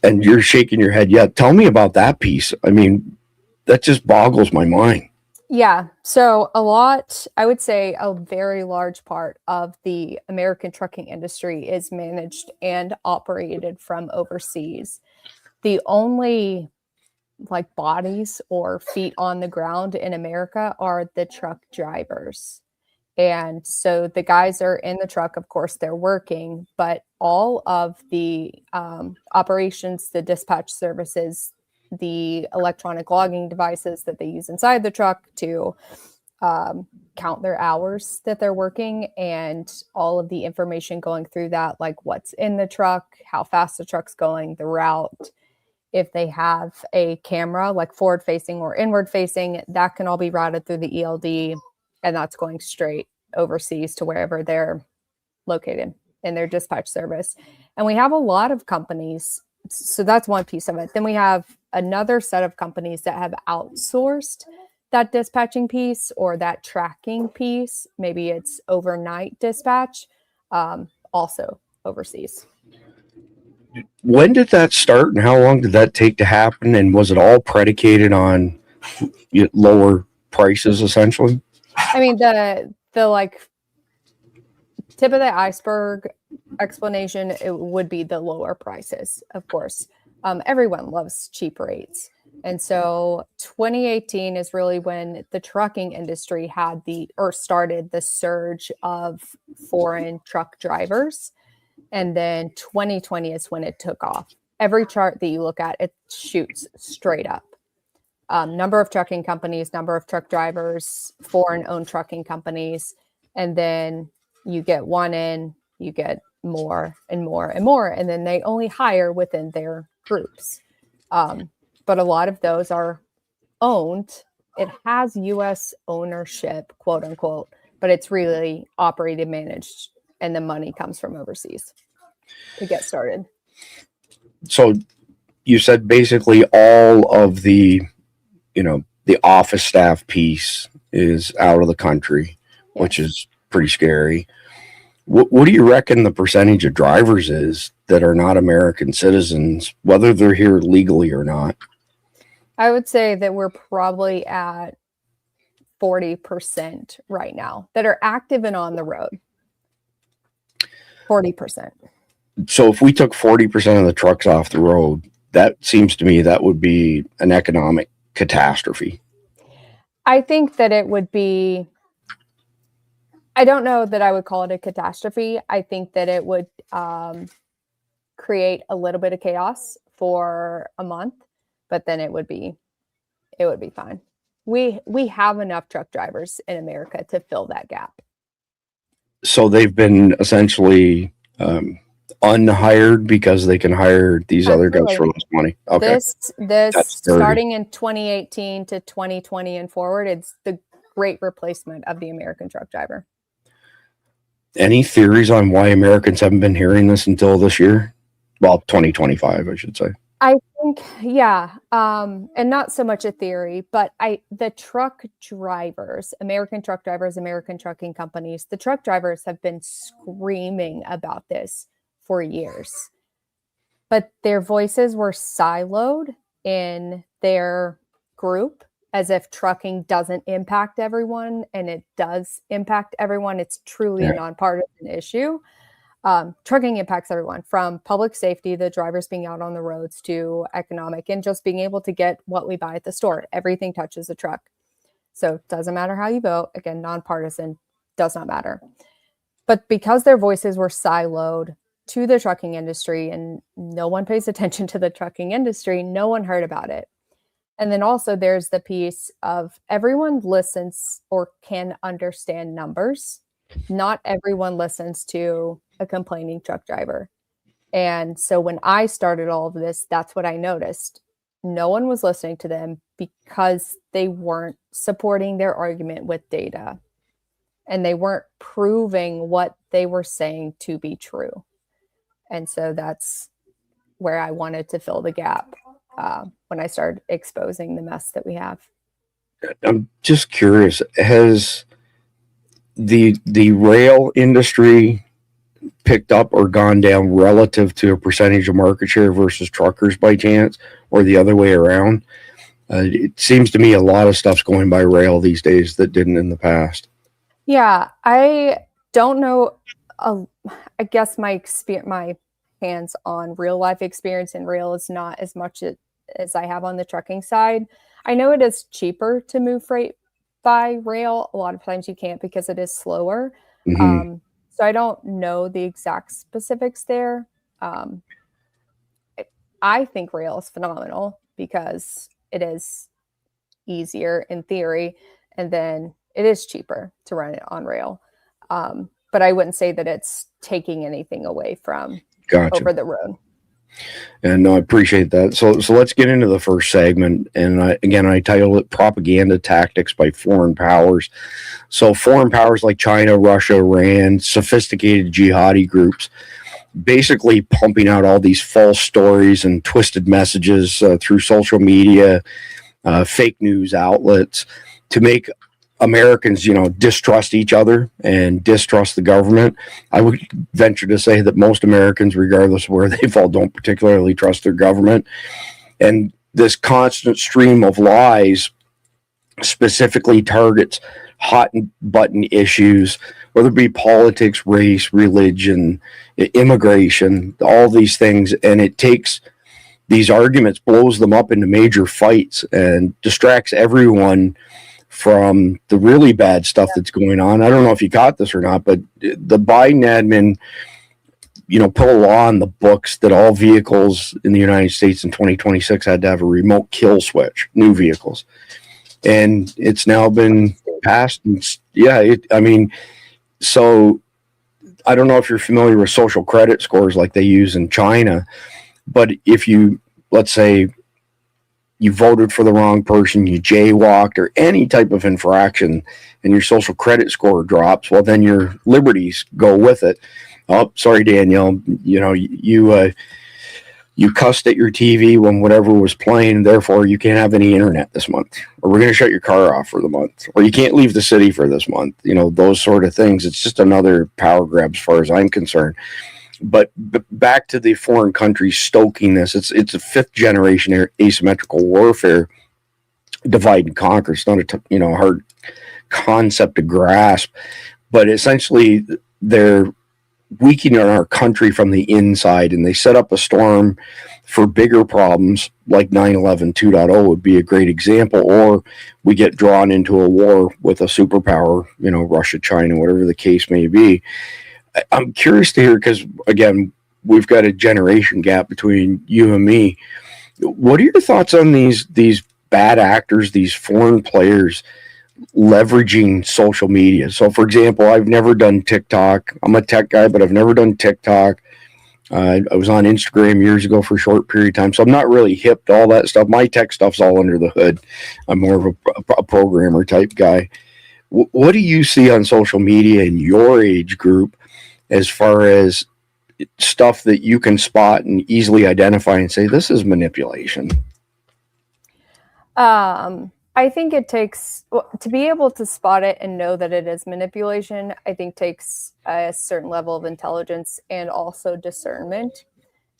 And you're shaking your head. Yeah, tell me about that piece. I mean, that just boggles my mind. Yeah. So I would say a very large part of the American trucking industry is managed and operated from overseas. The only like bodies or feet on the ground in America are the truck drivers. And so the guys are in the truck, of course, they're working, but all of the operations, the dispatch services, the electronic logging devices that they use inside the truck to count their hours that they're working, and all of the information going through that, like what's in the truck, how fast the truck's going, the route. If they have a camera, like forward facing or inward facing, that can all be routed through the ELD, and that's going straight overseas to wherever they're located in their dispatch service. And we have a lot of companies. So that's one piece of it. Then we have another set of companies that have outsourced that dispatching piece or that tracking piece. Maybe it's overnight dispatch, also overseas. When did that start, and how long did that take to happen? And was it all predicated on lower prices, essentially? I mean, the like tip of the iceberg explanation, it would be the lower prices, of course. Everyone loves cheap rates. And so 2018 is really when the trucking industry started the surge of foreign truck drivers. And then 2020 is when it took off. Every chart that you look at, it shoots straight up. Number of trucking companies, number of truck drivers, foreign-owned trucking companies. And then you get one in, you get more and more and more. And then they only hire within their groups. But a lot of those are owned. It has U.S. ownership, quote unquote, but it's really operated, managed, and the money comes from overseas to get started. So you said basically all of the office staff piece is out of the country, yes, which is pretty scary. What do you reckon the percentage of drivers is that are not American citizens, whether they're here legally or not? I would say that we're probably at 40% right now that are active and on the road. 40%. So if we took 40% of the trucks off the road, that seems to me that would be an economic catastrophe. I think that it would be, I don't know that I would call it a catastrophe. I think that it would create a little bit of chaos for a month, but then it would be fine. We have enough truck drivers in America to fill that gap. So they've been essentially unhired because they can hire these other guys for less money. Okay. This starting in 2018 to 2020 and forward, it's the great replacement of the American truck driver. Any theories on why Americans haven't been hearing this until this year? Well, 2025, I should say. I think, yeah, and not so much a theory, but the truck drivers, American trucking companies, the truck drivers have been screaming about this for years, but their voices were siloed in their group as if trucking doesn't impact everyone, and it does impact everyone. It's truly a nonpartisan issue. Trucking impacts everyone, from public safety, the drivers being out on the roads, to economic and just being able to get what we buy at the store. Everything touches a truck. So it doesn't matter how you vote. Again, nonpartisan, does not matter. But because their voices were siloed to the trucking industry and no one pays attention to the trucking industry, no one heard about it. And then also there's the piece of everyone listens or can understand numbers. Not everyone listens to a complaining truck driver. And so when I started all of this, that's what I noticed. No one was listening to them because they weren't supporting their argument with data, and they weren't proving what they were saying to be true. And so that's where I wanted to fill the gap when I started exposing the mess that we have. I'm just curious, has the rail industry picked up or gone down relative to a percentage of market share versus truckers by chance, or the other way around? It seems to me a lot of stuff's going by rail these days that didn't in the past. Yeah, I don't know. I guess my hands-on real life experience in rail is not as much as I have on the trucking side. I know it is cheaper to move freight by rail. A lot of times you can't because it is slower. Mm-hmm. So I don't know the exact specifics there. I think rail is phenomenal because it is easier in theory, and then it is cheaper to run it on rail. But I wouldn't say that it's taking anything away from over the road. And no, I appreciate that. So let's get into the first segment. And I title it Propaganda Tactics by Foreign Powers. So foreign powers like China, Russia, Iran, sophisticated jihadi groups, basically pumping out all these false stories and twisted messages through social media, fake news outlets, to make Americans, distrust each other and distrust the government. I would venture to say that most Americans, regardless of where they fall, don't particularly trust their government. And this constant stream of lies specifically targets hot button issues, whether it be politics, race, religion, immigration, all these things. And it takes these arguments, blows them up into major fights, and distracts everyone from the really bad stuff that's going on. I don't know if you caught this or not, but the Biden admin, put a law in the books that all vehicles in the United States in 2026 had to have a remote kill switch, new vehicles. And it's now been passed. So I don't know if you're familiar with social credit scores like they use in China, but if you, let's say, you voted for the wrong person, you jaywalked, or any type of infraction, and your social credit score drops, well, then your liberties go with it. Oh, sorry, Danielle, you cussed at your TV when whatever was playing, therefore you can't have any internet this month, or we're going to shut your car off for the month, or you can't leave the city for this month, those sort of things. It's just another power grab as far as I'm concerned. But back to the foreign countries stoking this, it's a fifth generation asymmetrical warfare, divide and conquer. It's not a hard concept to grasp, but essentially they're weakening our country from the inside, and they set up a storm for bigger problems like 9/11 2.0 would be a great example, or we get drawn into a war with a superpower, Russia, China, whatever the case may be. I'm curious to hear, because again, we've got a generation gap between you and me. What are your thoughts on these bad actors, these foreign players leveraging social media? So, for example, I've never done TikTok. I'm a tech guy, but I've never done TikTok. I was on Instagram years ago for a short period of time, so I'm not really hip to all that stuff. My tech stuff's all under the hood. I'm more of a programmer type guy. What do you see on social media in your age group as far as stuff that you can spot and easily identify and say, this is manipulation? I think it takes to be able to spot it and know that it is manipulation. I think takes a certain level of intelligence and also discernment.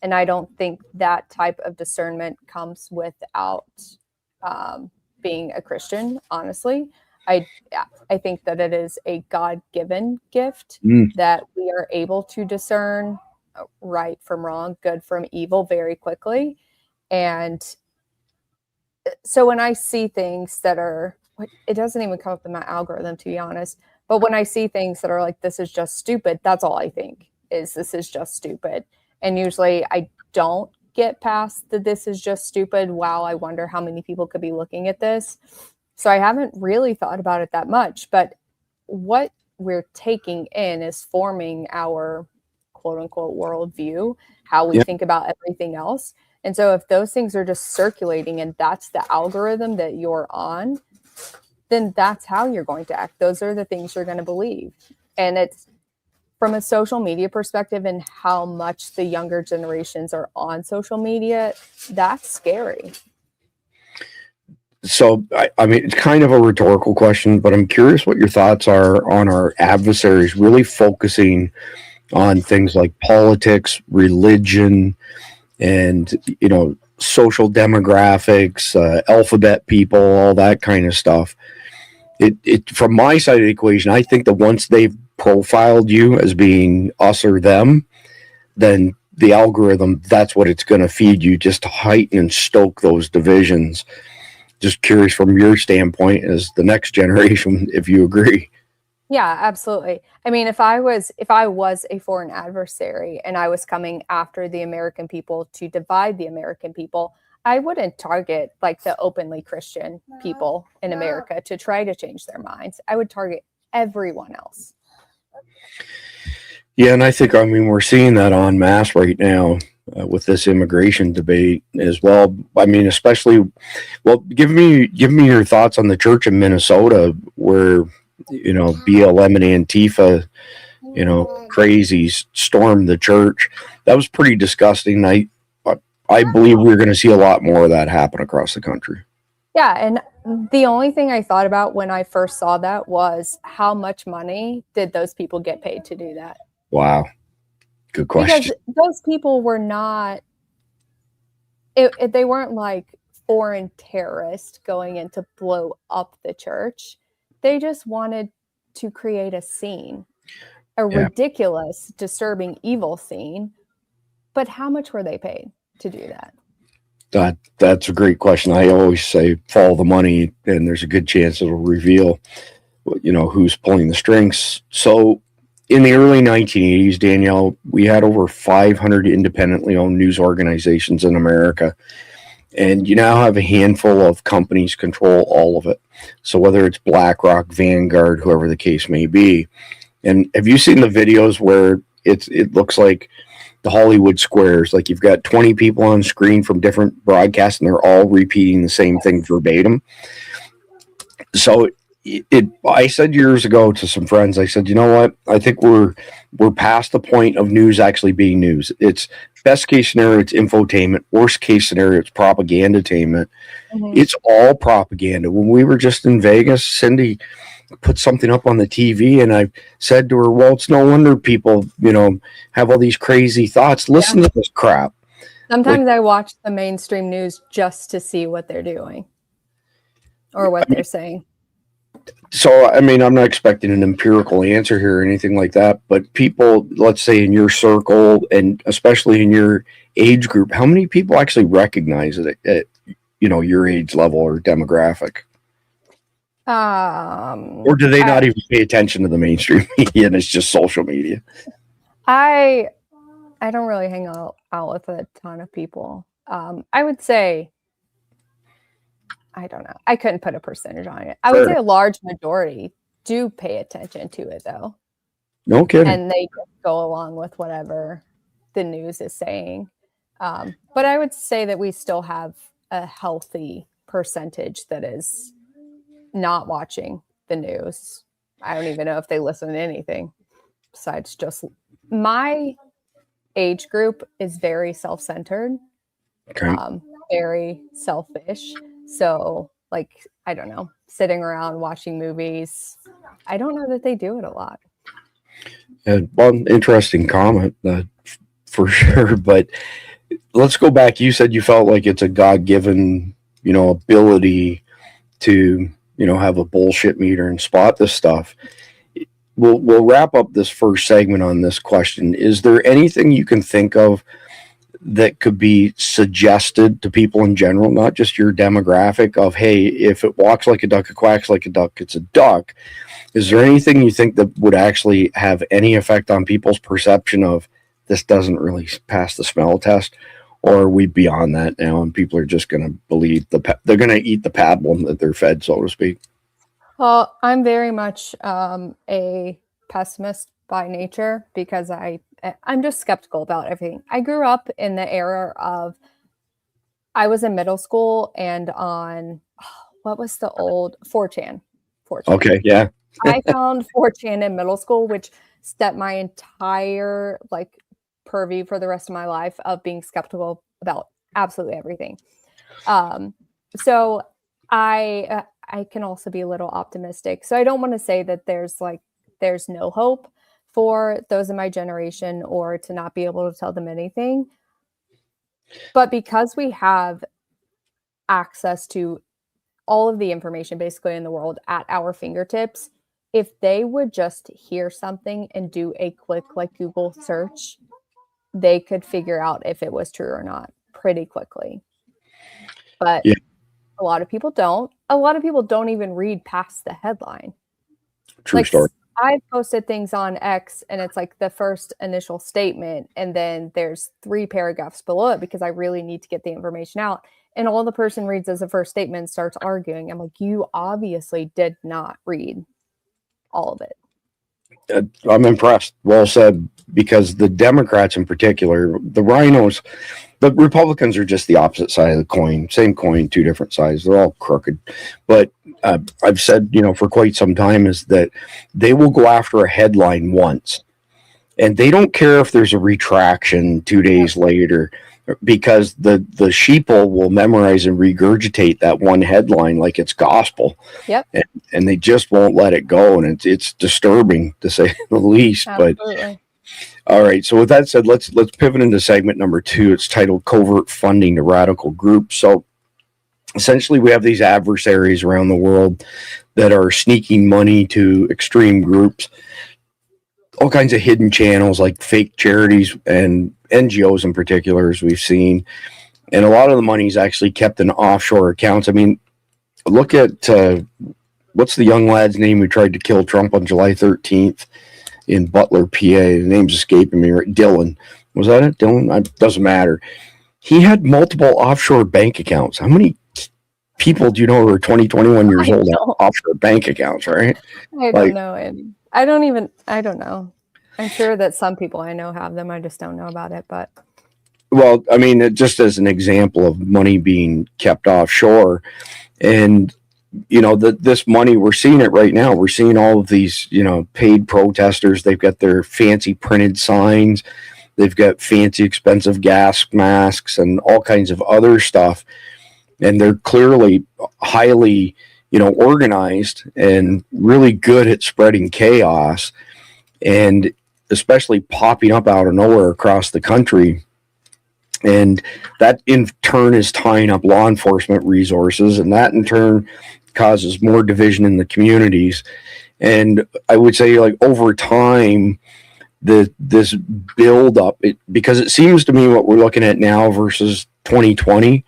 And I don't think that type of discernment comes without being a Christian, honestly. I think that it is a God-given gift that we are able to discern right from wrong, good from evil very quickly. And so when I see things that are, it doesn't even come up in my algorithm, to be honest, but when I see things that are like, this is just stupid, that's all I think is this is just stupid. And usually I don't get past the this is just stupid. Wow, I wonder how many people could be looking at this. So I haven't really thought about it that much, but what we're taking in is forming our quote unquote worldview, how we think about everything else. And so if those things are just circulating and that's the algorithm that you're on, then that's how you're going to act. Those are the things you're going to believe. And it's from a social media perspective and how much the younger generations are on social media, that's scary. So, I mean, it's kind of a rhetorical question, but I'm curious what your thoughts are on our adversaries really focusing on things like politics, religion, and, you know, social demographics, alphabet people, all that kind of stuff. It from my side of the equation, I think that once they've profiled you as being us or them, then the algorithm, that's what it's going to feed you, just to heighten and stoke those divisions. Just curious from your standpoint as the next generation, if you agree. Yeah, absolutely. I mean, if I was a foreign adversary and I was coming after the American people to divide the American people, I wouldn't target like the openly Christian people in America to try to change their minds. I would target everyone else. Yeah, and I think, I mean, we're seeing that en masse right now with this immigration debate as well. I mean, especially, well, give me your thoughts on the church in Minnesota where, you know, BLM and Antifa, you know, crazies stormed the church. That was pretty disgusting. I believe we're going to see a lot more of that happen across the country. Yeah, and the only thing I thought about when I first saw that was how much money did those people get paid to do that? Wow. Good question. Because those people were not, they weren't like foreign terrorists going in to blow up the church. They just wanted to create a scene, a ridiculous, disturbing, evil scene. But how much were they paid to do that? That's a great question. I always say follow the money, and there's a good chance it'll reveal, you know, who's pulling the strings. So in the early 1980s, Danielle, we had over 500 independently owned news organizations in America. And you now have a handful of companies control all of it. So whether it's BlackRock, Vanguard, whoever the case may be. And have you seen the videos where it looks like the Hollywood squares? Like you've got 20 people on screen from different broadcasts and they're all repeating the same thing verbatim. So I said years ago to some friends, I said, you know what? I think we're past the point of news actually being news. It's best case scenario, it's infotainment. Worst case scenario, it's propagandatainment. Mm-hmm. It's all propaganda. When we were just in Vegas, Cindy put something up on the TV and I said to her, well, it's no wonder people, you know, have all these crazy thoughts. Listen to this crap. Sometimes I watch the mainstream news just to see what they're doing or what they're saying. So, I mean, I'm not expecting an empirical answer here or anything like that, but people, let's say in your circle and especially in your age group, how many people actually recognize it at you know, your age level or demographic? Or do they not even pay attention to the mainstream media and it's just social media? I don't really hang out with a ton of people. I would say, I don't know. I couldn't put a percentage on it. I would say a large majority do pay attention to it, though. No kidding. And they just go along with whatever the news is saying. But I would say that we still have a healthy percentage that is not watching the news. I don't even know if they listen to anything besides just my age group is very self-centered, Okay. very selfish. So, like, I don't know, sitting around watching movies, I don't know that they do it a lot. Well, interesting comment, for sure. But let's go back. You said you felt like it's a God-given, ability to, have a bullshit meter and spot this stuff. We'll wrap up this first segment on this question. Is there anything you can think of that could be suggested to people in general, not just your demographic, of, hey, if it walks like a duck, it quacks like a duck, it's a duck? Is there anything you think that would actually have any effect on people's perception of this doesn't really pass the smell test? Or are we beyond that now and people are just going to believe they're going to eat the pablum that they're fed, so to speak? Well, I'm very much a pessimist by nature because I'm just skeptical about everything. I grew up in the era of, I was in middle school and on, what was the old 4chan? 4chan. Okay, yeah. I found 4chan in middle school, which set my entire purview for the rest of my life of being skeptical about absolutely everything. So I can also be a little optimistic. So I don't want to say that there's no hope for those in my generation or to not be able to tell them anything. But because we have access to all of the information basically in the world at our fingertips, if they would just hear something and do a quick Google search, they could figure out if it was true or not pretty quickly. But yeah. A lot of people don't. A lot of people don't even read past the headline. True story. I've posted things on X and it's the first initial statement and then there's 3 paragraphs below it because I really need to get the information out. And all the person reads as a first statement and starts arguing. I'm like, you obviously did not read all of it. I'm impressed. Well said, because the Democrats in particular, the rhinos, the Republicans are just the opposite side of the coin. Same coin, 2 different sides. They're all crooked. But I've said, for quite some time is that they will go after a headline once, and they don't care if there's a retraction 2 days later, because the sheeple will memorize and regurgitate that one headline like it's gospel. Yep. And they just won't let it go, and it's disturbing to say the least. Absolutely. But all right, so with that said, let's pivot into segment number 2. It's titled Covert Funding to Radical Groups. So essentially we have these adversaries around the world that are sneaking money to extreme groups, all kinds of hidden channels like fake charities and NGOs in particular, as we've seen. And a lot of the money is actually kept in offshore accounts. I mean, look at what's the young lad's name who tried to kill Trump on July 13th in Butler, PA? The name's escaping me. Right? Dylan. Was that it? Dylan? It doesn't matter. He had multiple offshore bank accounts. How many people do you know who are 20, 21 years old have offshore bank accounts, right? I don't know. And I don't know. I'm sure that some people I know have them. I just don't know about it. But well, I mean, just as an example of money being kept offshore, and this money, we're seeing it right now. We're seeing all of these, paid protesters. They've got their fancy printed signs. They've got fancy, expensive gas masks and all kinds of other stuff. And they're clearly highly, organized and really good at spreading chaos, and especially popping up out of nowhere across the country. And that in turn is tying up law enforcement resources, and that in turn causes more division in the communities. And I would say, over time, this build up, because it seems to me what we're looking at now versus 2020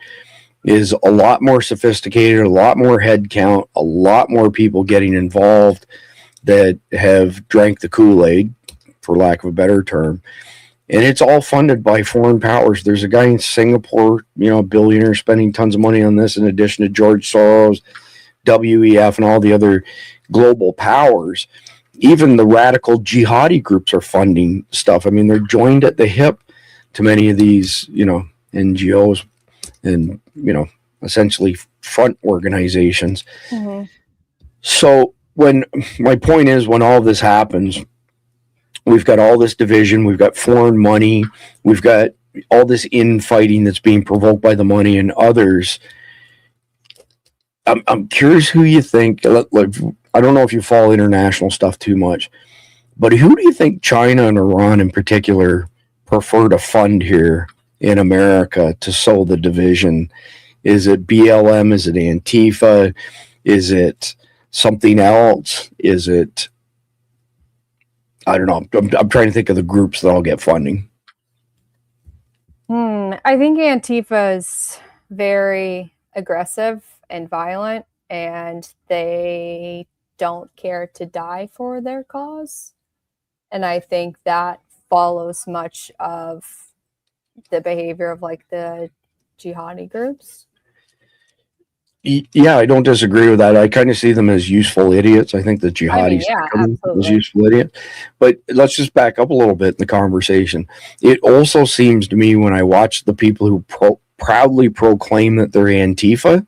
is a lot more sophisticated, a lot more head count, a lot more people getting involved that have drank the Kool-Aid, for lack of a better term. And it's all funded by foreign powers. There's a guy in Singapore, a billionaire, spending tons of money on this, in addition to George Soros, WEF, and all the other global powers. Even the radical jihadi groups are funding stuff. I mean, they're joined at the hip to many of these, NGOs and, essentially front organizations. Mm-hmm. So when all this happens, we've got all this division, we've got foreign money, we've got all this infighting that's being provoked by the money and others. I'm curious who you think, like, I don't know if you follow international stuff too much, but who do you think China and Iran in particular prefer to fund here in America to sow the division? Is it BLM? Is it Antifa? Is it something else? Is it, I don't know. I'm trying to think of the groups that all get funding. I think Antifa is very aggressive and violent, and they don't care to die for their cause. And I think that follows much of the behavior of like the jihadi groups. Yeah, I don't disagree with that. I kind of see them as useful idiots. I think the jihadis as useful idiots. But let's just back up a little bit in the conversation. It also seems to me when I watch the people who proudly proclaim that they're Antifa,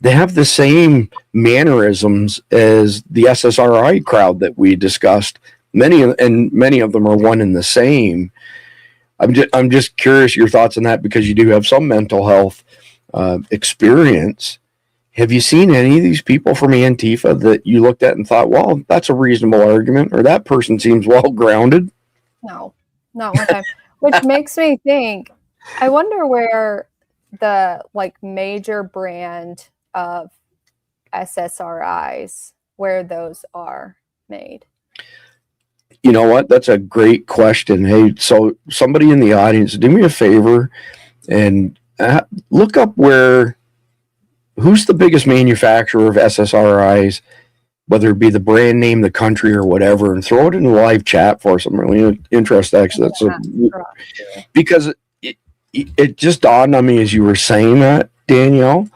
they have the same mannerisms as the SSRI crowd that we discussed. Many of them are one and the same. I'm just curious your thoughts on that, because you do have some mental health experience. Have you seen any of these people from Antifa that you looked at and thought, well, that's a reasonable argument, or that person seems well grounded? No, not one time. Which makes me think, I wonder where the like major brand of SSRIs, where those are made. You know what? That's a great question. Hey, so somebody in the audience, do me a favor and look up who's the biggest manufacturer of SSRIs, whether it be the brand name, the country, or whatever, and throw it in the live chat for us. I'm really interested, actually. Because it just dawned on me as you were saying that, Danielle,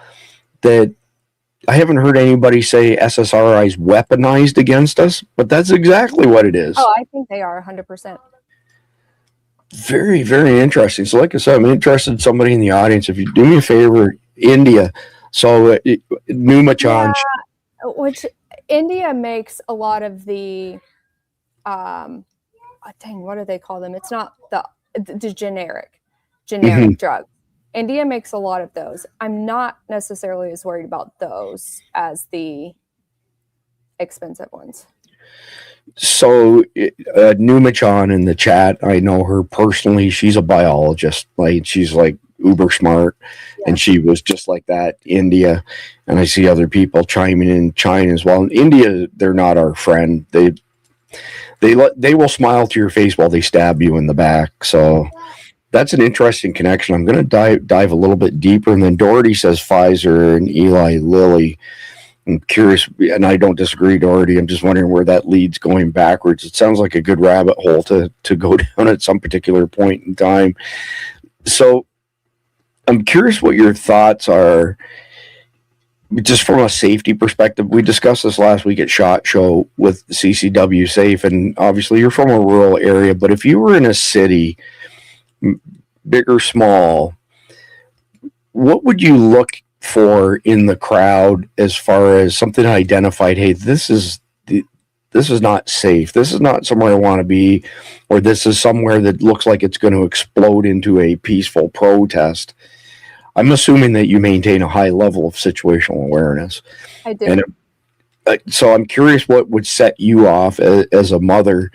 that I haven't heard anybody say SSRIs weaponized against us, but that's exactly what it is. Oh, I think they are 100%. Very, very interesting. So like I said, I'm interested in somebody in the audience. If you do me a favor, India. So Numachan. Yeah, which India makes a lot of the, what do they call them? It's not the generic drug. India makes a lot of those. I'm not necessarily as worried about those as the expensive ones. So Numachan in the chat, I know her personally. She's a biologist. Like, she's like uber smart, and she was just like that. India, and I see other people chiming in China as well. In India, they're not our friend. They will smile to your face while they stab you in the back. So that's an interesting connection. I'm going to dive a little bit deeper. And then Doherty says Pfizer and Eli Lilly. I'm curious, and I don't disagree, Doherty. I'm just wondering where that leads going backwards. It sounds like a good rabbit hole to go down at some particular point in time. So I'm curious what your thoughts are, just from a safety perspective. We discussed this last week at SHOT Show with CCW Safe, and obviously you're from a rural area, but if you were in a city, big or small, what would you look for in the crowd as far as something identified? Hey, this is not safe. This is not somewhere I want to be, or this is somewhere that looks like it's going to explode into a peaceful protest. I'm assuming that you maintain a high level of situational awareness. I do. And so I'm curious what would set you off as a mother,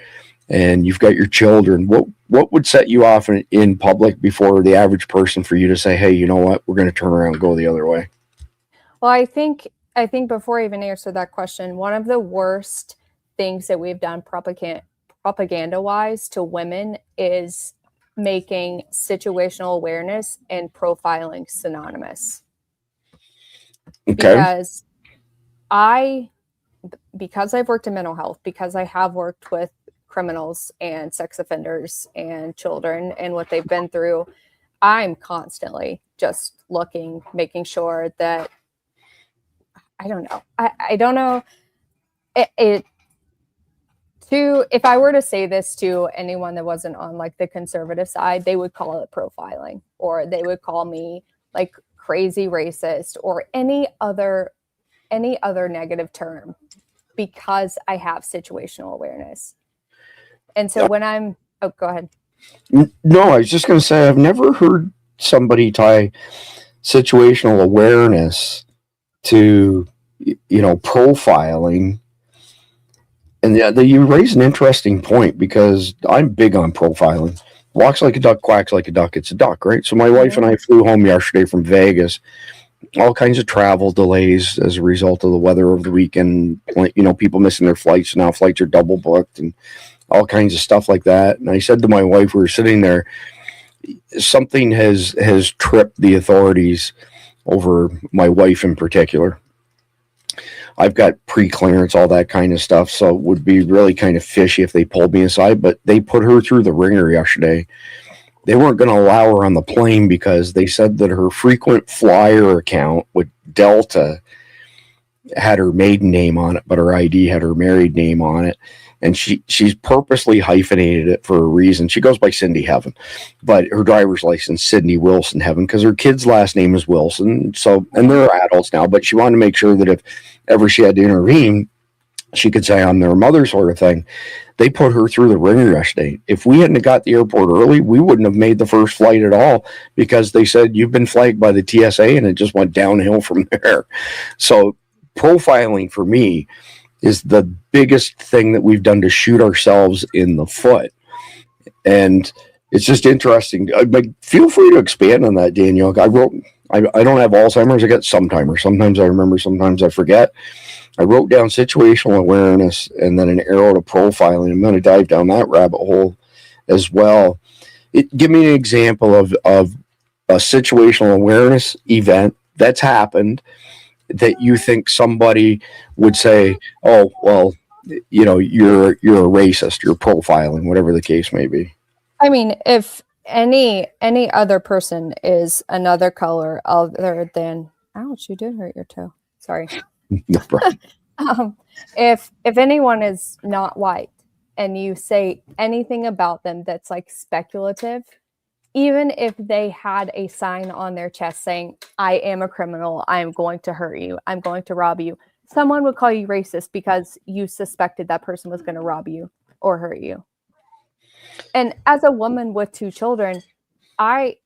and you've got your children. What would set you off in public before the average person for you to say, hey, you know what, we're going to turn around and go the other way? Well, I think before I even answer that question, one of the worst things that we've done propaganda-wise to women is making situational awareness and profiling synonymous. Okay. Because I've worked in mental health, because I have worked with criminals and sex offenders and children and what they've been through, I'm constantly just looking, making sure that, I don't know. If I were to say this to anyone that wasn't on like the conservative side, they would call it profiling, or they would call me like crazy racist or any other negative term, because I have situational awareness. And so when I'm, oh, go ahead. No, I was just going to say I've never heard somebody tie situational awareness to profiling. And you raise an interesting point, because I'm big on profiling. Walks like a duck, quacks like a duck. It's a duck, right? So my wife and I flew home yesterday from Vegas. All kinds of travel delays as a result of the weather over the weekend. People missing their flights. Now flights are double booked and all kinds of stuff like that. And I said to my wife, we were sitting there, something has tripped the authorities over my wife in particular. I've got pre-clearance, all that kind of stuff, so it would be really kind of fishy if they pulled me aside, but they put her through the ringer yesterday. They weren't going to allow her on the plane because they said that her frequent flyer account with Delta had her maiden name on it, but her ID had her married name on it. And she's purposely hyphenated it for a reason. She goes by Cindy Heaven, but her driver's license, Sydney Wilson Heaven, because her kid's last name is Wilson. So, and they're adults now, but she wanted to make sure that if ever she had to intervene, she could say I'm their mother, sort of thing. They put her through the ringer yesterday. If we hadn't got the airport early, we wouldn't have made the first flight at all, because they said you've been flagged by the TSA, and it just went downhill from there. So profiling for me is the biggest thing that we've done to shoot ourselves in the foot. And it's just interesting. But feel free to expand on that, Daniel. I don't have Alzheimer's. I got Sometimes. Sometimes I remember, sometimes I forget. I wrote down situational awareness and then an arrow to profiling. I'm going to dive down that rabbit hole as well. Give me an example of a situational awareness event that's happened that you think somebody would say, oh, well, you're a racist, you're profiling, whatever the case may be. I mean, if any other person is another color other than, ouch, you did hurt your toe. Sorry. No problem. If anyone is not white and you say anything about them that's like speculative, even if they had a sign on their chest saying, I am a criminal, I am going to hurt you, I'm going to rob you, someone would call you racist because you suspected that person was going to rob you or hurt you. And as a woman with 2 children, I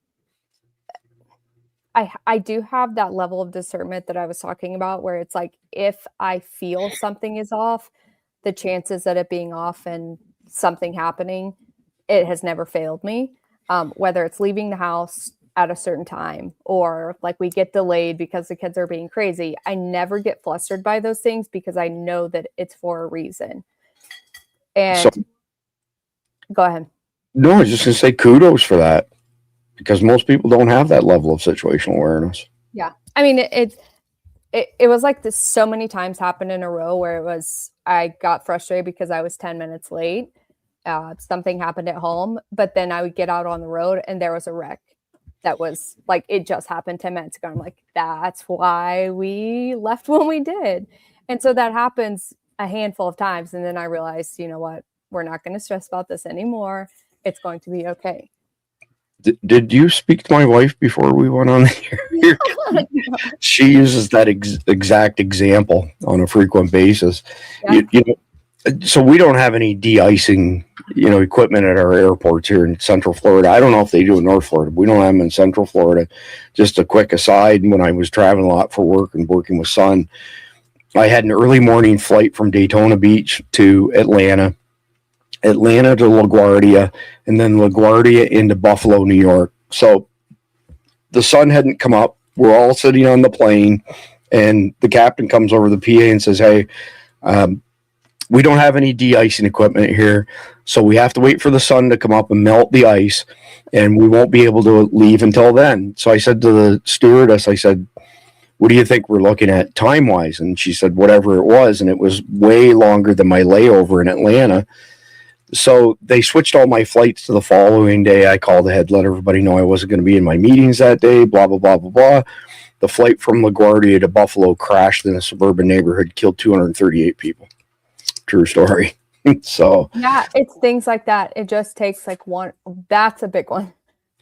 do have that level of discernment that I was talking about, where it's like, if I feel something is off, the chances of it being off and something happening, it has never failed me. Whether it's leaving the house at a certain time or like we get delayed because the kids are being crazy, I never get flustered by those things because I know that it's for a reason. And go ahead. No, I was just going to say kudos for that, because most people don't have that level of situational awareness. Yeah. I mean, it was like this so many times happened in a row where I got frustrated because I was 10 minutes late. Something happened at home, but then I would get out on the road and there was a wreck that was like, it just happened 10 minutes ago. I'm like, that's why we left when we did. And so that happens a handful of times. And then I realized, you know what, we're not going to stress about this anymore. It's going to be okay. Did you speak to my wife before we went on here? She uses that exact example on a frequent basis. Yeah. So we don't have any de-icing, equipment at our airports here in Central Florida. I don't know if they do in North Florida. We don't have them in Central Florida. Just a quick aside, when I was traveling a lot for work and working with Sun, I had an early morning flight from Daytona Beach to Atlanta to LaGuardia, and then LaGuardia into Buffalo, New York. So the sun hadn't come up. We're all sitting on the plane, and the captain comes over the PA and says, hey, we don't have any de-icing equipment here, so we have to wait for the sun to come up and melt the ice, and we won't be able to leave until then. So I said to the stewardess, I said, what do you think we're looking at time-wise? And she said, whatever it was, and it was way longer than my layover in Atlanta. So they switched all my flights to the following day. I called ahead, let everybody know I wasn't going to be in my meetings that day, blah, blah, blah, blah, blah. The flight from LaGuardia to Buffalo crashed in a suburban neighborhood, killed 238 people. True story. So yeah, it's things like that. It just takes like one. That's a big one.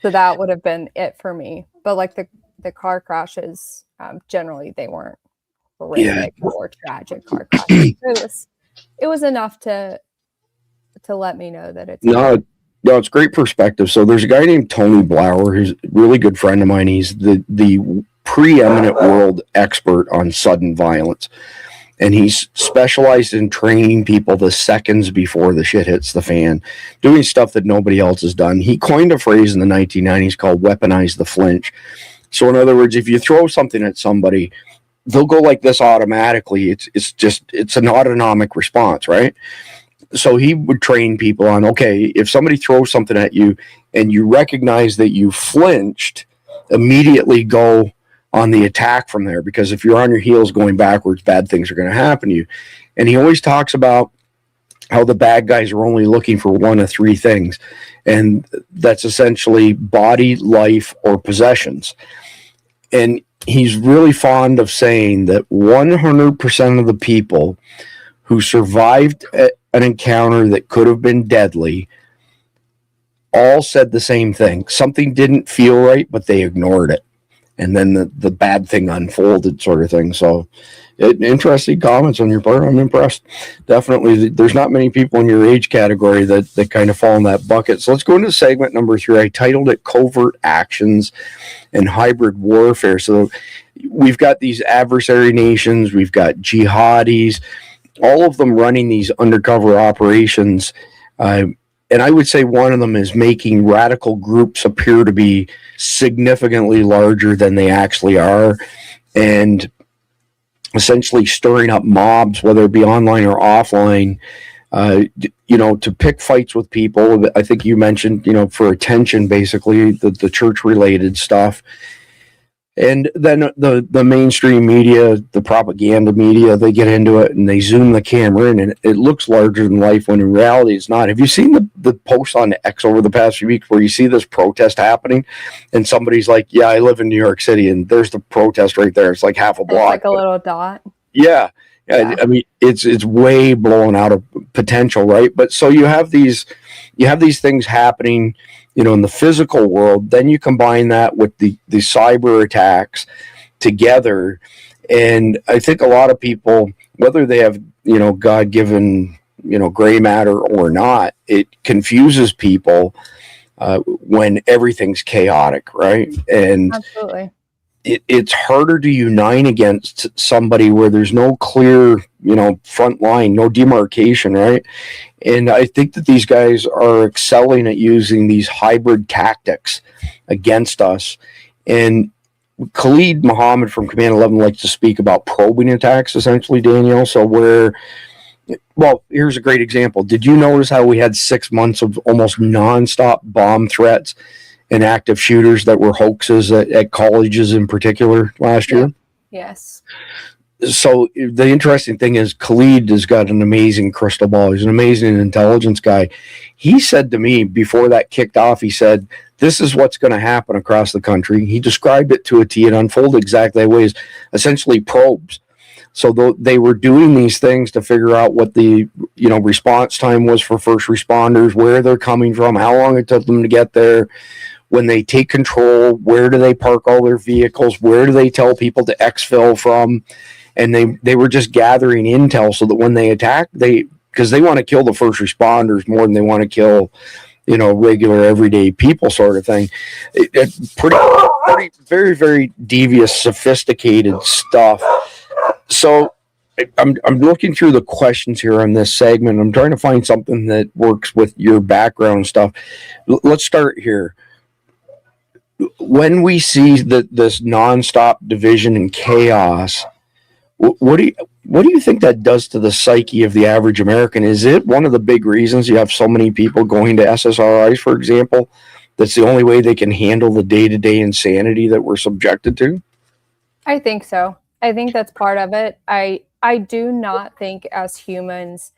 So that would have been it for me. But like the car crashes, generally they weren't horrific or tragic car crashes. It was enough to let me know that it's No, no, it's great perspective. So there's a guy named Tony Blauer, who's a really good friend of mine. He's the preeminent world expert on sudden violence. And he's specialized in training people the seconds before the shit hits the fan, doing stuff that nobody else has done. He coined a phrase in the 1990s called weaponize the flinch. So in other words, if you throw something at somebody, they'll go like this automatically. It's an autonomic response, right? So he would train people on, okay, if somebody throws something at you and you recognize that you flinched, immediately go on the attack from there, because if you're on your heels going backwards, bad things are going to happen to you. And he always talks about how the bad guys are only looking for one of three things, and that's essentially body, life, or possessions. And he's really fond of saying that 100% of the people who survived an encounter that could have been deadly all said the same thing. Something didn't feel right, but they ignored it. And then the bad thing unfolded, sort of thing. So interesting comments on your part. I'm impressed. Definitely. There's not many people in your age category that kind of fall in that bucket. So let's go into segment number 3. I titled it Covert Actions and Hybrid Warfare. So we've got these adversary nations. We've got jihadis, all of them running these undercover operations. And I would say one of them is making radical groups appear to be significantly larger than they actually are, and essentially stirring up mobs, whether it be online or offline, to pick fights with people. I think you mentioned, for attention, basically, the church-related stuff. And then the mainstream media, the propaganda media, they get into it and they zoom the camera in, and it looks larger than life when in reality it's not. Have you seen the posts on X over the past few weeks where you see this protest happening and somebody's like, yeah, I live in New York City, and there's the protest right there. It's like half a block. It's like a little dot. Yeah. I mean, it's way blown out of potential, right? But so you have these things happening, in the physical world. Then you combine that with the cyber attacks together, and I think a lot of people, whether they have God-given gray matter or not, it confuses people when everything's chaotic, right? And absolutely. It's harder to unite against somebody where there's no clear, front line, no demarcation, right? And I think that these guys are excelling at using these hybrid tactics against us. And Khalid Muhammad from Command 11 likes to speak about probing attacks, essentially, Danielle. So here's a great example. Did you notice how we had 6 months of almost nonstop bomb threats and active shooters that were hoaxes at colleges in particular last year? Yes. So the interesting thing is Khalid has got an amazing crystal ball. He's an amazing intelligence guy. He said to me before that kicked off, he said, this is what's going to happen across the country. He described it to a T. It unfolded exactly that way, as essentially probes. So they were doing these things to figure out what the response time was for first responders, where they're coming from, how long it took them to get there. When they take control, where do they park all their vehicles? Where do they tell people to exfil from? And they were just gathering intel so that when they attack, because they want to kill the first responders more than they want to kill, regular everyday people, sort of thing. It's pretty, very, very devious, sophisticated stuff. So I'm looking through the questions here on this segment. I'm trying to find something that works with your background and stuff. Let's start here. When we see this nonstop division and chaos, what do you think that does to the psyche of the average American? Is it one of the big reasons you have so many people going to SSRIs, for example? That's the only way they can handle the day-to-day insanity that we're subjected to? I think so. I think that's part of it. I do not think as humans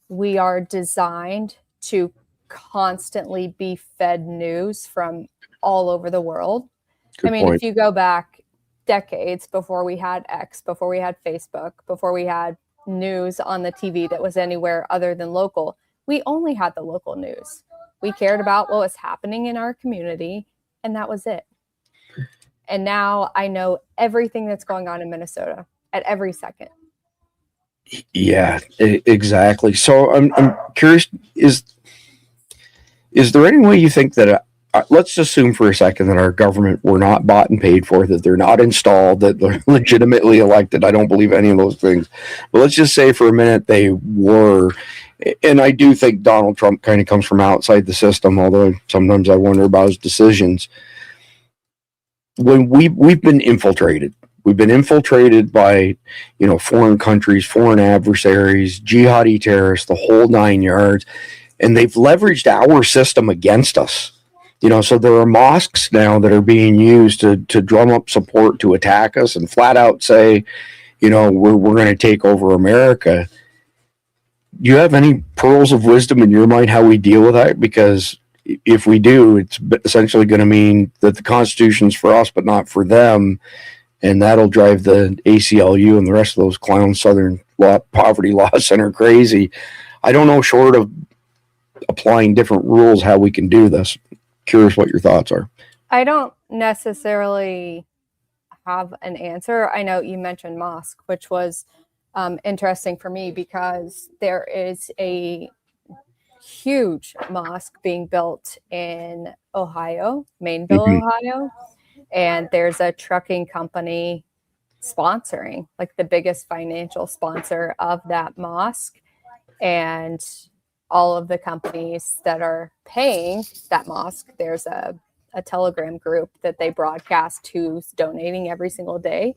we are designed to constantly be fed news from all over the world. Good point. If you go back decades before we had X, before we had Facebook, before we had news on the TV that was anywhere other than local, we only had the local news. We cared about what was happening in our community, and that was it. And now I know everything that's going on in Minnesota at every second. Yeah, exactly. So I'm curious, is there any way you think that let's assume for a second that our government were not bought and paid for, that they're not installed, that they're legitimately elected. I don't believe any of those things, but let's just say for a minute they were. And I do think Donald Trump kind of comes from outside the system, although sometimes I wonder about his decisions. When we've been infiltrated. We've been infiltrated by, foreign countries, foreign adversaries, jihadi terrorists, the whole 9 yards, and they've leveraged our system against us. So there are mosques now that are being used to drum up support to attack us and flat out say, we're going to take over America. Do you have any pearls of wisdom in your mind how we deal with that? Because if we do, it's essentially going to mean that the Constitution's for us, but not for them. And that'll drive the ACLU and the rest of those clown Southern Poverty Law Center crazy. I don't know, short of applying different rules, how we can do this. Curious what your thoughts are. I don't necessarily have an answer. I know you mentioned mosque, which was interesting for me because there is a huge mosque being built in Ohio, Mainville, Ohio. And there's a trucking company sponsoring, like the biggest financial sponsor of that mosque. And all of the companies that are paying that mosque, there's a Telegram group that they broadcast who's donating every single day.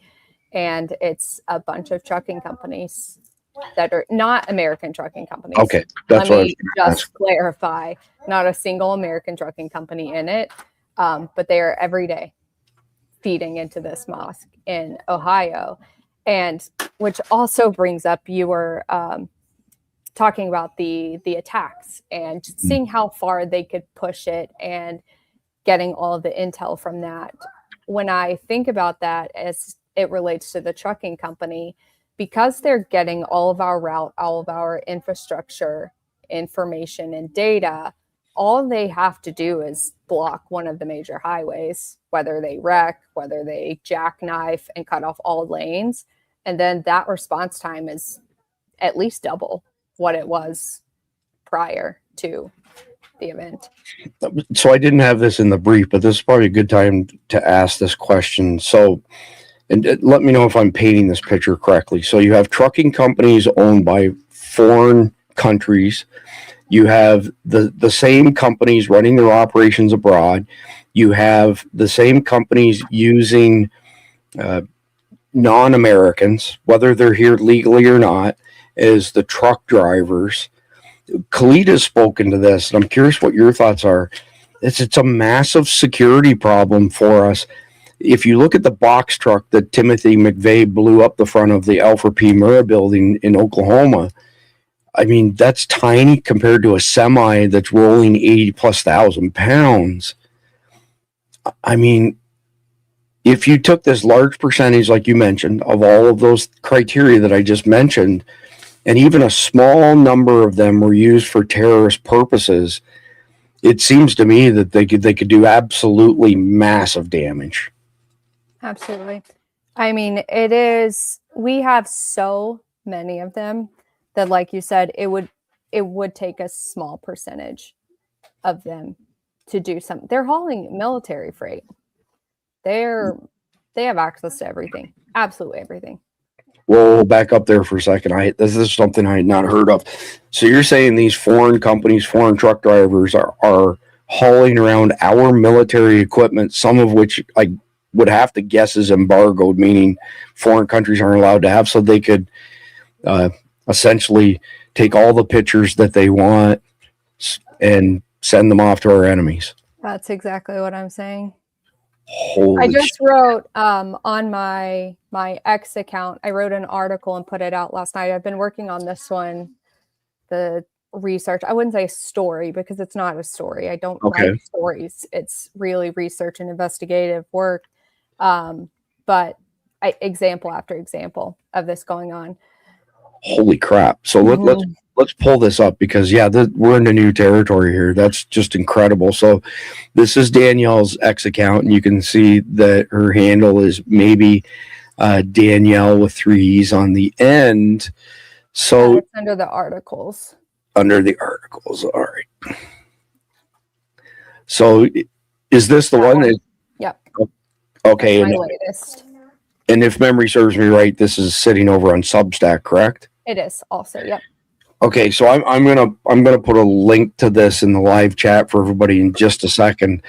And it's a bunch of trucking companies that are not American trucking companies. Okay, that's Let me just clarify, not a single American trucking company in it, but they are every day feeding into this mosque in Ohio. And which also brings up, you were talking about the attacks and seeing how far they could push it and getting all of the intel from that. When I think about that as it relates to the trucking company, because they're getting all of our route, all of our infrastructure, information, and data, all they have to do is block one of the major highways, whether they wreck, whether they jackknife and cut off all lanes. And then that response time is at least double what it was prior to the event. So I didn't have this in the brief, but this is probably a good time to ask this question. So, and let me know if I'm painting this picture correctly. So you have trucking companies owned by foreign countries. You have the same companies running their operations abroad. You have the same companies using non-Americans, whether they're here legally or not, as the truck drivers. Khalid has spoken to this, and I'm curious what your thoughts are. It's a massive security problem for us. If you look at the box truck that Timothy McVeigh blew up the front of the Alfred P. Murrah building in Oklahoma, I mean, that's tiny compared to a semi that's rolling 80,000+ pounds. I mean, if you took this large percentage, like you mentioned, of all of those criteria that I just mentioned, and even a small number of them were used for terrorist purposes, it seems to me that they could do absolutely massive damage. Absolutely. I mean, we have so many of them that, like you said, it would take a small percentage of them to do something. They're hauling military freight. They have access to everything, absolutely everything. We'll back up there for a second. This is something I had not heard of. So you're saying these foreign companies, foreign truck drivers are hauling around our military equipment, some of which I would have to guess is embargoed, meaning foreign countries aren't allowed to have, so they could essentially take all the pictures that they want and send them off to our enemies. That's exactly what I'm saying. Holy I just wrote on my X account, I wrote an article and put it out last night. I've been working on this one, the research. I wouldn't say a story because it's not a story. I don't write stories. It's really research and investigative work. But example after example of this going on. Holy crap. So let's pull this up because we're into new territory here. That's just incredible. So this is Danielle's X account, and you can see that her handle is maybe Danielle with 3 E's on the end. So it's under the articles. under the articles, all right. So is this the one that? Yep. Okay, That's my latest. and if memory serves me right, this is sitting over on Substack, correct? It is also. Yep. Okay, so I'm gonna put a link to this in the live chat for everybody in just a second.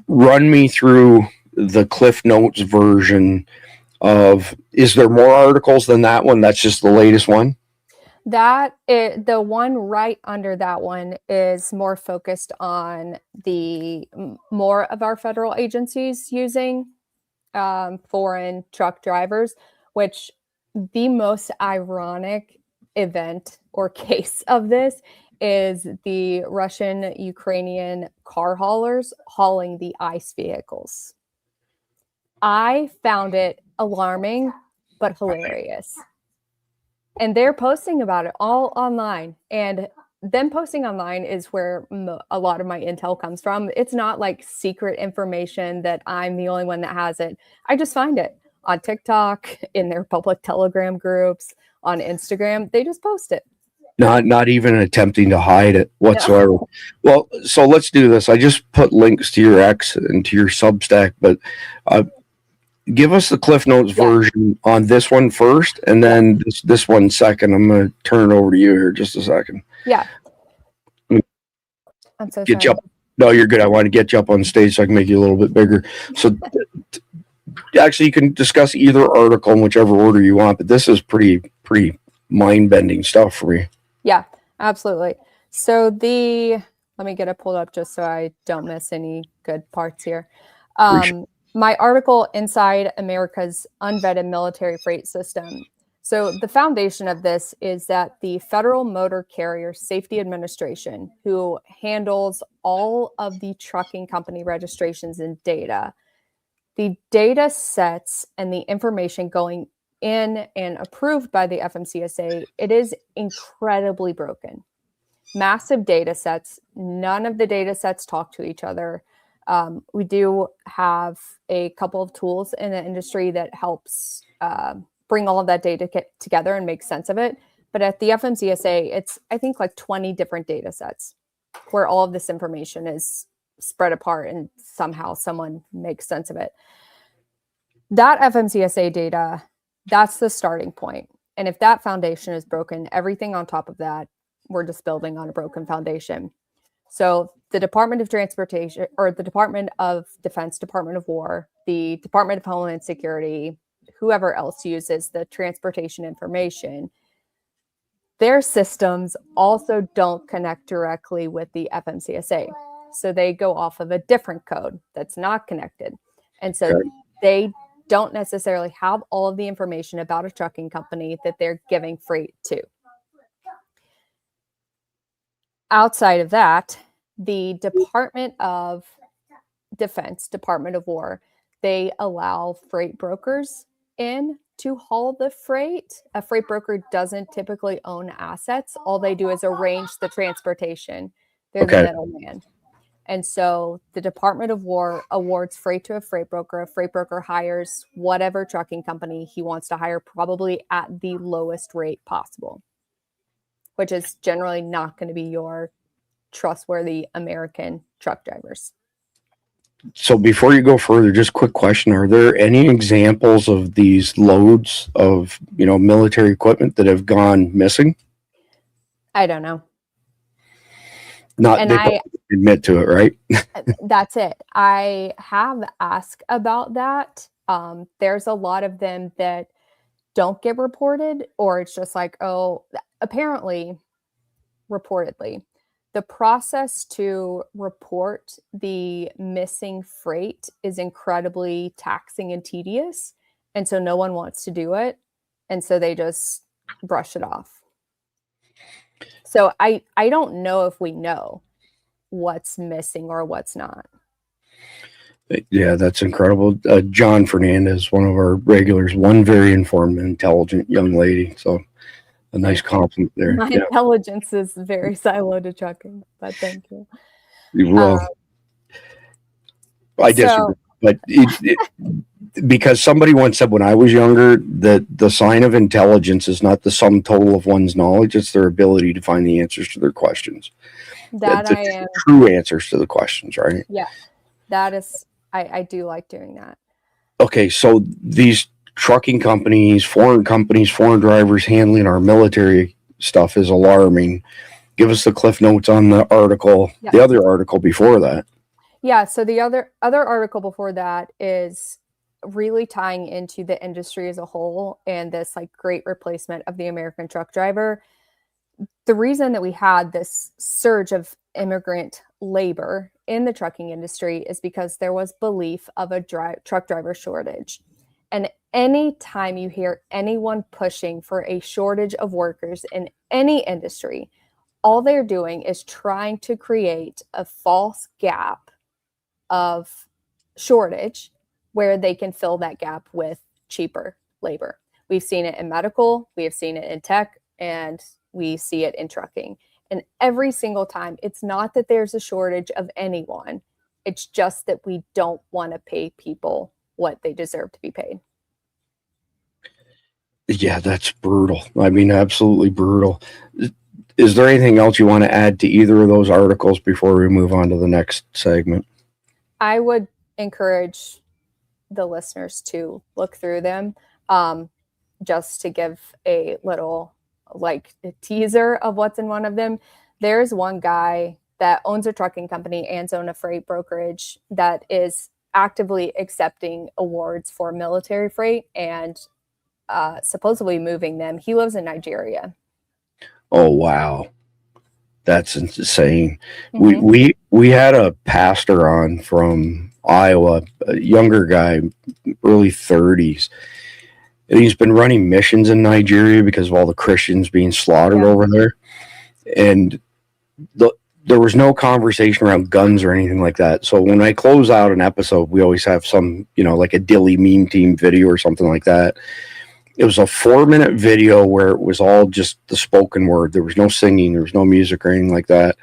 Run me through the Cliff Notes version of. Is there more articles than that one? That's just the latest one. The one right under that one is more focused on the more of our federal agencies using foreign truck drivers, which the most ironic event or case of this is the Russian-Ukrainian car haulers hauling the ICE vehicles. I found it alarming, but hilarious. And they're posting about it all online. And them posting online is where a lot of my intel comes from. It's not like secret information that I'm the only one that has it. I just find it on TikTok, in their public Telegram groups, on Instagram. They just post it. Not even attempting to hide it whatsoever. No. Well, so let's do this. I just put links to your X and to your Substack, but give us the Cliff Notes version on this one first, and then this one second. I'm going to turn it over to you here just a second. Yeah. I'm so get sorry. You up. No, you're good. I want to get you up on stage so I can make you a little bit bigger. So actually, you can discuss either article in whichever order you want, but this is pretty mind-bending stuff for me. Yeah, absolutely. So let me get it pulled up just so I don't miss any good parts here. My article, Inside America's Unvetted Military Freight System. So the foundation of this is that the Federal Motor Carrier Safety Administration, who handles all of the trucking company registrations and data, the data sets and the information going in and approved by the FMCSA, it is incredibly broken. Massive data sets. None of the data sets talk to each other. We do have a couple of tools in the industry that helps bring all of that data together and make sense of it. But at the FMCSA, it's, I think, like 20 different data sets where all of this information is spread apart and somehow someone makes sense of it. That FMCSA data, that's the starting point. And if that foundation is broken, everything on top of that, we're just building on a broken foundation. So the Department of Transportation, or the Department of Defense, Department of War, the Department of Homeland Security, whoever else uses the transportation information, their systems also don't connect directly with the FMCSA. So they go off of a different code that's not connected. And so they don't necessarily have all of the information about a trucking company that they're giving freight to. Outside of that, the Department of Defense, Department of War, they allow freight brokers in to haul the freight. A freight broker doesn't typically own assets. All they do is arrange the transportation. They're the middleman. And so the Department of War awards freight to a freight broker. A freight broker hires whatever trucking company he wants to hire, probably at the lowest rate possible, which is generally not going to be your trustworthy American truck drivers. So before you go further, just a quick question. Are there any examples of these loads of, military equipment that have gone missing? I don't know. They admit to it, right? That's it. I have asked about that. There's a lot of them that don't get reported, or it's just like, apparently, reportedly, the process to report the missing freight is incredibly taxing and tedious. And so no one wants to do it. And so they just brush it off. So I don't know if we know what's missing or what's not. Yeah, that's incredible. John Fernandez, one of our regulars, one very informed and intelligent young lady. So a nice compliment there. My intelligence is very siloed to trucking, but thank you. Well, I disagree. But because somebody once said when I was younger that the sign of intelligence is not the sum total of one's knowledge, it's their ability to find the answers to their questions. The true answers to the questions, right? Yeah, that is, I do like doing that. Okay, so these trucking companies, foreign drivers handling our military stuff is alarming. Give us the cliff notes on the article, the other article before that. Yeah, so the other article before that is really tying into the industry as a whole and this like great replacement of the American truck driver. The reason that we had this surge of immigrant labor in the trucking industry is because there was belief of a truck driver shortage. And anytime you hear anyone pushing for a shortage of workers in any industry, all they're doing is trying to create a false gap of shortage where they can fill that gap with cheaper labor. We've seen it in medical, we have seen it in tech, and we see it in trucking. And every single time, it's not that there's a shortage of anyone. It's just that we don't want to pay people what they deserve to be paid. Yeah, that's brutal. I mean, absolutely brutal. Is there anything else you want to add to either of those articles before we move on to the next segment? I would encourage the listeners to look through them, just to give a little like a teaser of what's in one of them. There's one guy that owns a trucking company and owns a freight brokerage that is actively accepting awards for military freight and supposedly moving them. He lives in Nigeria. Oh, wow. That's insane. Mm-hmm. We had a pastor on from Iowa, a younger guy, early 30s. And he's been running missions in Nigeria because of all the Christians being slaughtered over there. And there was no conversation around guns or anything like that. So when I close out an episode, we always have some, like a Dilly Meme Team video or something like that. It was a 4-minute video where it was all just the spoken word. There was no singing. There was no music or anything like that.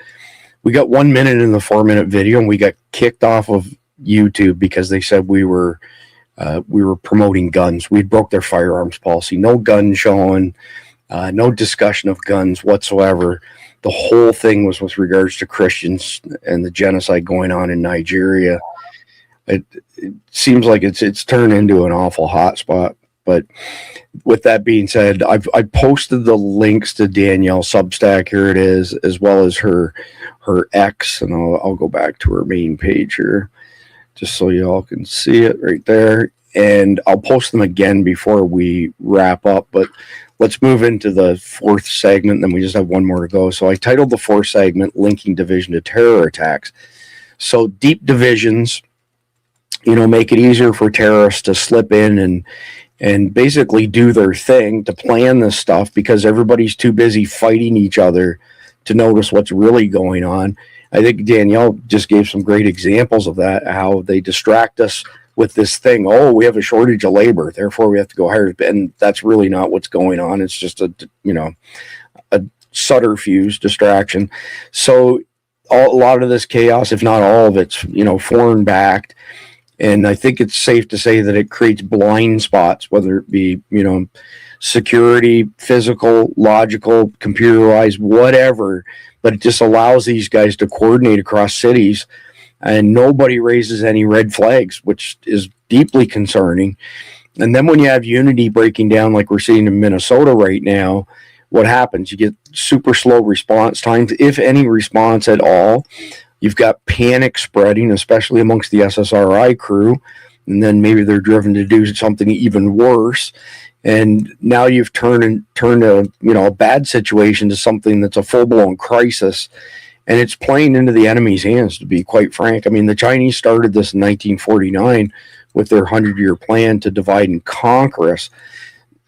We got 1 minute in the 4-minute video and we got kicked off of YouTube because they said we were promoting guns. We broke their firearms policy. No gun showing, no discussion of guns whatsoever. The whole thing was with regards to Christians and the genocide going on in Nigeria. It seems like it's turned into an awful hotspot. But with that being said, I posted the links to Danielle's Substack. Here it is, as well as her X, and I'll go back to her main page here, just so y'all can see it right there. And I'll post them again before we wrap up. But let's move into the fourth segment, then we just have one more to go. So I titled the fourth segment, Linking Division to Terror Attacks. So deep divisions, make it easier for terrorists to slip in and basically do their thing to plan this stuff because everybody's too busy fighting each other to notice what's really going on. I think Danielle just gave some great examples of that, how they distract us with this thing. Oh, we have a shortage of labor, therefore we have to go hire. And that's really not what's going on. It's just a subterfuge distraction. So a lot of this chaos, if not all of it's, foreign backed. And I think it's safe to say that it creates blind spots, whether it be, security, physical, logical, computerized, whatever. But it just allows these guys to coordinate across cities, and nobody raises any red flags, which is deeply concerning. And then when you have unity breaking down, like we're seeing in Minnesota right now, what happens? You get super slow response times, if any response at all. You've got panic spreading, especially amongst the SSRI crew, and then maybe they're driven to do something even worse. And now you've turned a bad situation to something that's a full-blown crisis, and it's playing into the enemy's hands, to be quite frank. I mean, the Chinese started this in 1949 with their 100-year plan to divide and conquer us.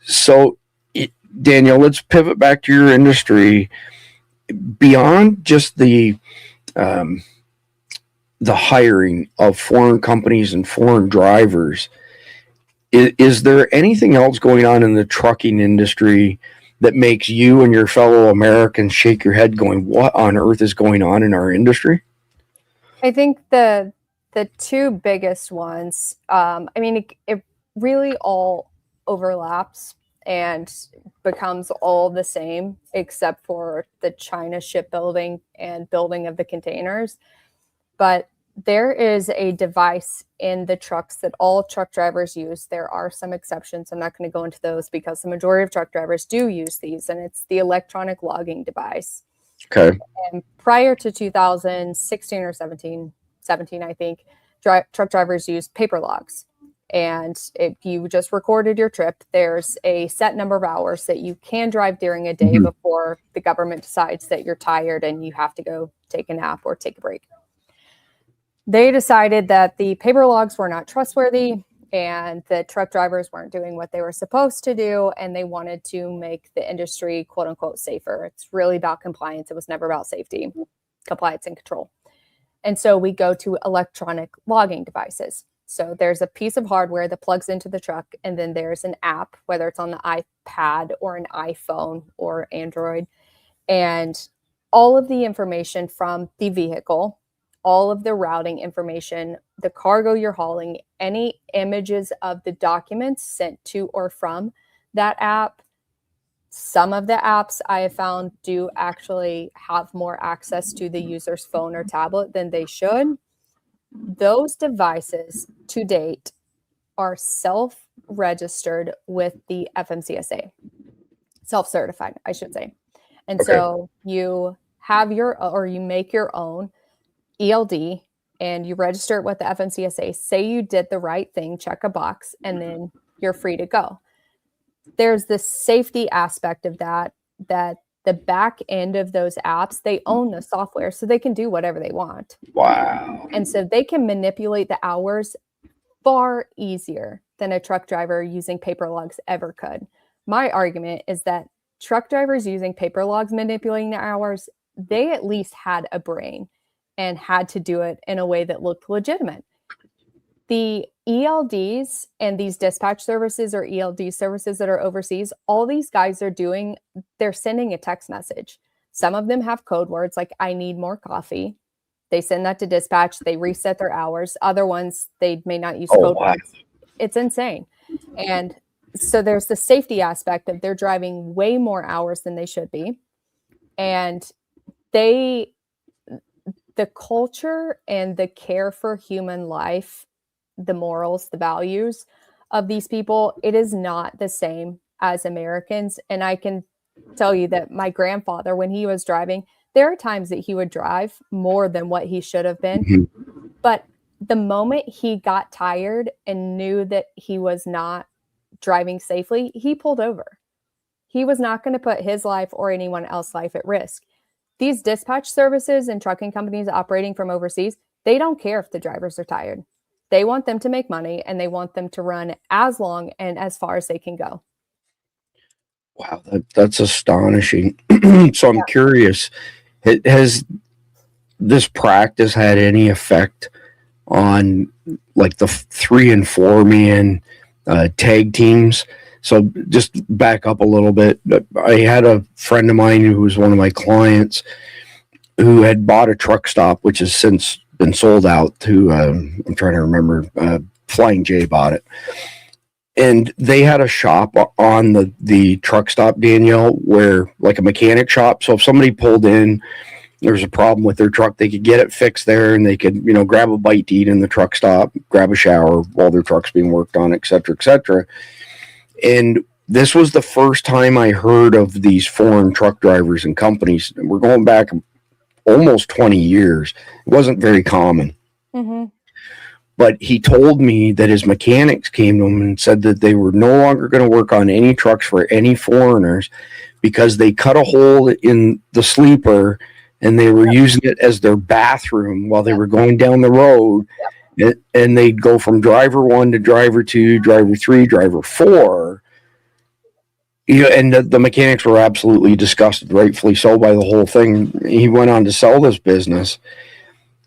So, Daniel, let's pivot back to your industry. Beyond just the hiring of foreign companies and foreign drivers, is there anything else going on in the trucking industry that makes you and your fellow Americans shake your head going, what on earth is going on in our industry? I think the the two biggest ones, I mean, it really all overlaps and becomes all the same, except for the China shipbuilding and building of the containers. But there is a device in the trucks that all truck drivers use. There are some exceptions. I'm not going to go into those because the majority of truck drivers do use these, and it's the electronic logging device. Okay. And prior to 2016 or 17, I think, truck drivers used paper logs. And if you just recorded your trip, there's a set number of hours that you can drive during a day before the government decides that you're tired and you have to go take a nap or take a break. They decided that the paper logs were not trustworthy and the truck drivers weren't doing what they were supposed to do, and they wanted to make the industry, quote unquote, safer. It's really about compliance. It was never about safety, compliance, and control. And so we go to electronic logging devices. So there's a piece of hardware that plugs into the truck, and then there's an app, whether it's on the iPad or an iPhone or Android, and all of the information from the vehicle, all of the routing information, the cargo you're hauling, any images of the documents sent to or from that app. Some of the apps I have found do actually have more access to the user's phone or tablet than they should. Those devices to date are self-registered with the FMCSA, self-certified, I should say. And so you have you make your own ELD and you register it with the FMCSA, say you did the right thing, check a box, and then you're free to go. There's the safety aspect of that the back end of those apps, they own the software, so they can do whatever they want. Wow. And so they can manipulate the hours far easier than a truck driver using paper logs ever could. My argument is that truck drivers using paper logs manipulating the hours, they at least had a brain and had to do it in a way that looked legitimate. The ELDs and these dispatch services or ELD services that are overseas, all these guys are doing, they're sending a text message. Some of them have code words like, I need more coffee. They send that to dispatch. They reset their hours. Other ones, they may not use code words. It's insane. And so there's the safety aspect of they're driving way more hours than they should be. And the culture and the care for human life, the morals, the values of these people, it is not the same as Americans. And I can tell you that my grandfather, when he was driving, there are times that he would drive more than what he should have been. But the moment he got tired and knew that he was not driving safely, he pulled over. He was not going to put his life or anyone else's life at risk. These dispatch services and trucking companies operating from overseas, they don't care if the drivers are tired. They want them to make money and they want them to run as long and as far as they can go. Wow, that's astonishing. So I'm curious, has this practice had any effect on like the 3 and 4 man tag teams? So just back up a little bit. I had a friend of mine who was one of my clients who had bought a truck stop, which has since been sold out to, I'm trying to remember, Flying J bought it. And they had a shop on the truck stop, Danielle, where like a mechanic shop. So if somebody pulled in, there was a problem with their truck, they could get it fixed there and they could, grab a bite to eat in the truck stop, grab a shower while their truck's being worked on, et cetera, et cetera. And this was the first time I heard of these foreign truck drivers and companies. We're going back almost 20 years. It wasn't very common. Mm-hmm. But he told me that his mechanics came to him and said that they were no longer going to work on any trucks for any foreigners because they cut a hole in the sleeper and they were using it as their bathroom while they were going down the road. And they'd go from driver 1 to driver 2, driver 3, driver 4. And the mechanics were absolutely disgusted, rightfully so, by the whole thing. He went on to sell this business.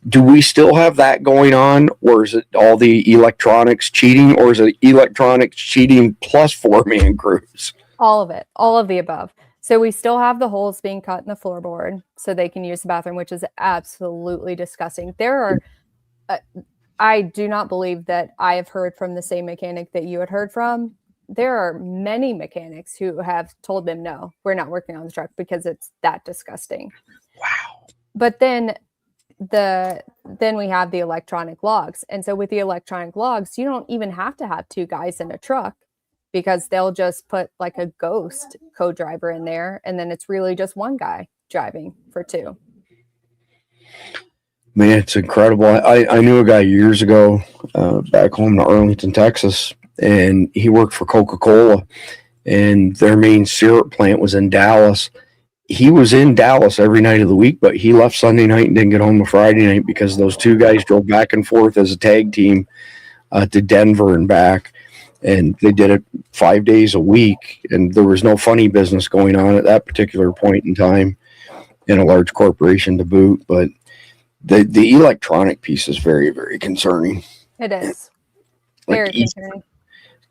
Do we still have that going on, or is it all the electronics cheating, or is it electronics cheating plus 4-man crews? All of it, all of the above. So we still have the holes being cut in the floorboard so they can use the bathroom, which is absolutely disgusting. There are I do not believe that I have heard from the same mechanic that you had heard from. There are many mechanics who have told them, no, we're not working on the truck because it's that disgusting. Wow. But then we have the electronic logs. And so with the electronic logs, you don't even have to have two guys in a truck, because they'll just put like a ghost co-driver in there, and then it's really just one guy driving for two. Man, it's incredible. I knew a guy years ago back home in Arlington, Texas, and he worked for Coca-Cola, and their main syrup plant was in Dallas. He was in Dallas every night of the week, but he left Sunday night and didn't get home till Friday night because those two guys drove back and forth as a tag team to Denver and back. And they did it 5 days a week, and there was no funny business going on at that particular point in time in a large corporation to boot. But the electronic piece is very, very concerning. It is. Like Very concerning.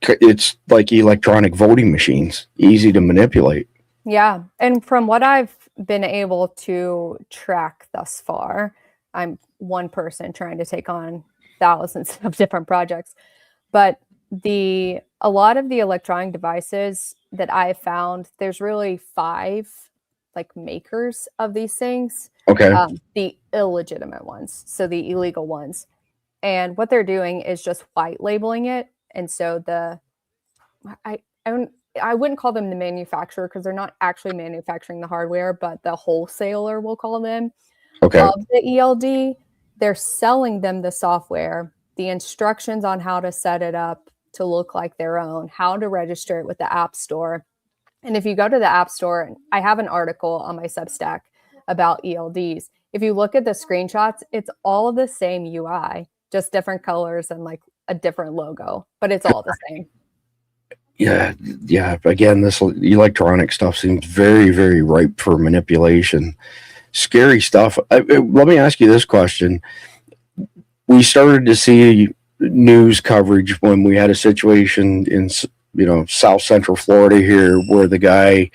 It's like electronic voting machines, easy to manipulate. Yeah. And from what I've been able to track thus far, I'm one person trying to take on thousands of different projects. But a lot of the electronic devices that I found, there's really 5 like makers of these things. Okay. The illegitimate ones, so the illegal ones. And what they're doing is just white labeling it. And so I wouldn't call them the manufacturer, because they're not actually manufacturing the hardware, but the wholesaler, we'll call them, Okay. of the ELD. They're selling them the software, the instructions on how to set it up to look like their own, how to register it with the App Store. And if you go to the App Store, I have an article on my Substack about ELDs. If you look at the screenshots, it's all the same UI, just different colors and like a different logo, but it's all the same. Yeah. Again, this electronic stuff seems very, very ripe for manipulation. Scary stuff. Let me ask you this question. We started to see news coverage when we had a situation in, South Central Florida here, where the guy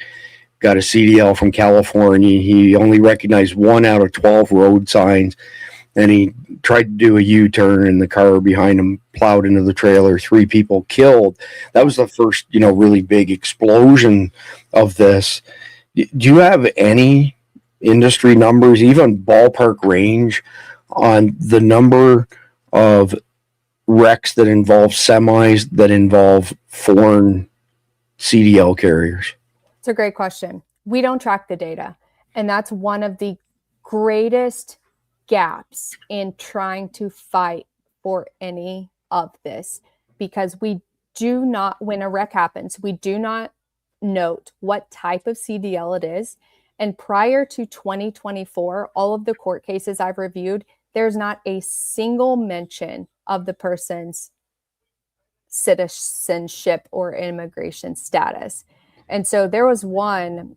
got a CDL from California. He only recognized 1 out of 12 road signs, and he tried to do a U-turn, and the car behind him plowed into the trailer. 3 people killed. That was the first, really big explosion of this. Do you have any industry numbers, even ballpark range, on the number of wrecks that involve semis that involve foreign CDL carriers? It's a great question. We don't track the data. And that's one of the greatest gaps in trying to fight for any of this, because we do not, when a wreck happens, we do not note what type of CDL it is. And prior to 2024, all of the court cases I've reviewed, there's not a single mention of the person's citizenship or immigration status. And so there was one,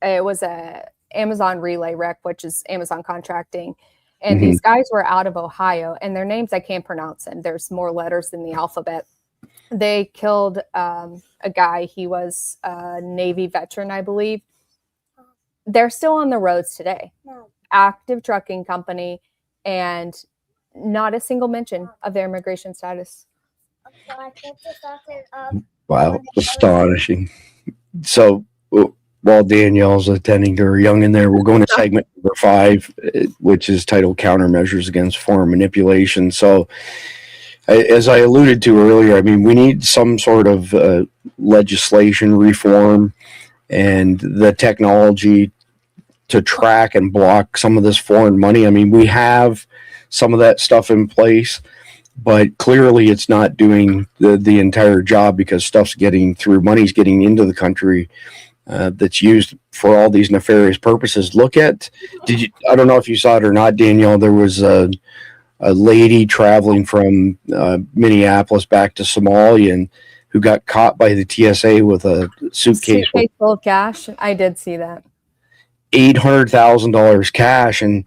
it was a Amazon relay wreck, which is Amazon contracting. And these guys were out of Ohio, and their names I can't pronounce, and there's more letters than the alphabet. They killed a guy. He was a Navy veteran, I believe. They're still on the roads today. Active trucking company, and not a single mention of their immigration status. Wow, astonishing. So while Danielle's attending to her young in there, we're going to segment number 5, which is titled Countermeasures Against Foreign Manipulation. So as I alluded to earlier, we need some sort of legislation reform and the technology to track and block some of this foreign money. We have some of that stuff in place, but clearly it's not doing the entire job, because stuff's getting through, money's getting into the country that's used for all these nefarious purposes. I don't know if you saw it or not, Danielle, there was a lady traveling from Minneapolis back to Somalia, and who got caught by the TSA with a suitcase full of cash. I did see that. $800,000 cash, and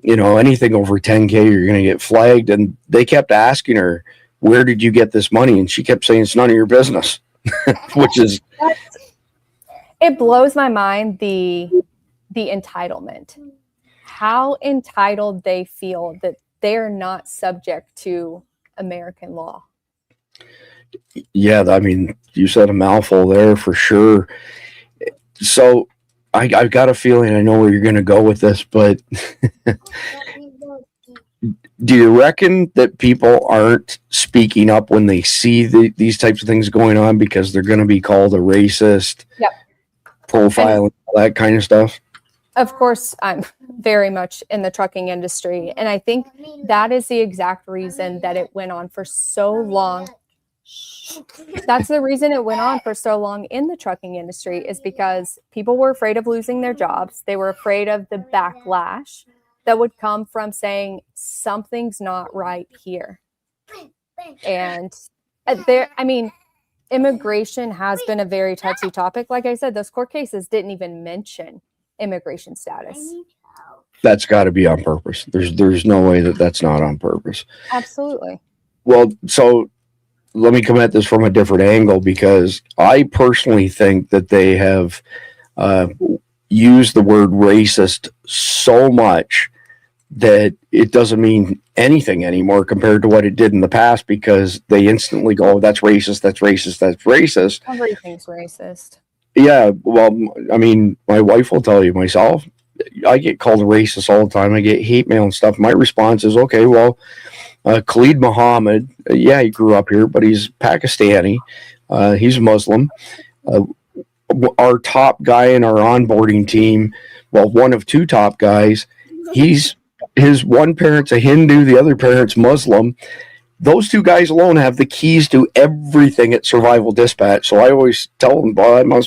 anything over 10K, you're going to get flagged. And they kept asking her, where did you get this money? And she kept saying, it's none of your business, which is, it blows my mind, the entitlement, how entitled they feel that they're not subject to American law. Yeah, I mean, you said a mouthful there for sure. So I've got a feeling I know where you're going to go with this, but do you reckon that people aren't speaking up when they see these types of things going on because they're going to be called a racist, Yep. profiling, all that kind of stuff? Of course, I'm very much in the trucking industry, and I think that is the exact reason that it went on for so long. That's the reason it went on for so long in the trucking industry, is because people were afraid of losing their jobs. They were afraid of the backlash that would come from saying something's not right here. And immigration has been a very touchy topic. Like I said, those court cases didn't even mention immigration status. That's got to be on purpose. There's no way that that's not on purpose. Absolutely. Well, so let me come at this from a different angle, because I personally think that they have used the word racist so much that it doesn't mean anything anymore compared to what it did in the past, because they instantly go, oh, that's racist, that's racist, that's racist. Everything's racist. Yeah, well, I mean, my wife will tell you, myself, I get called a racist all the time. I get hate mail and stuff. My response is, okay, well, Khalid Muhammad, yeah, he grew up here, but he's Pakistani. He's Muslim. Our top guy in our onboarding team, well, one of two top guys, his one parent's a Hindu, the other parent's Muslim. Those two guys alone have the keys to everything at Survival Dispatch. So I always tell them, well,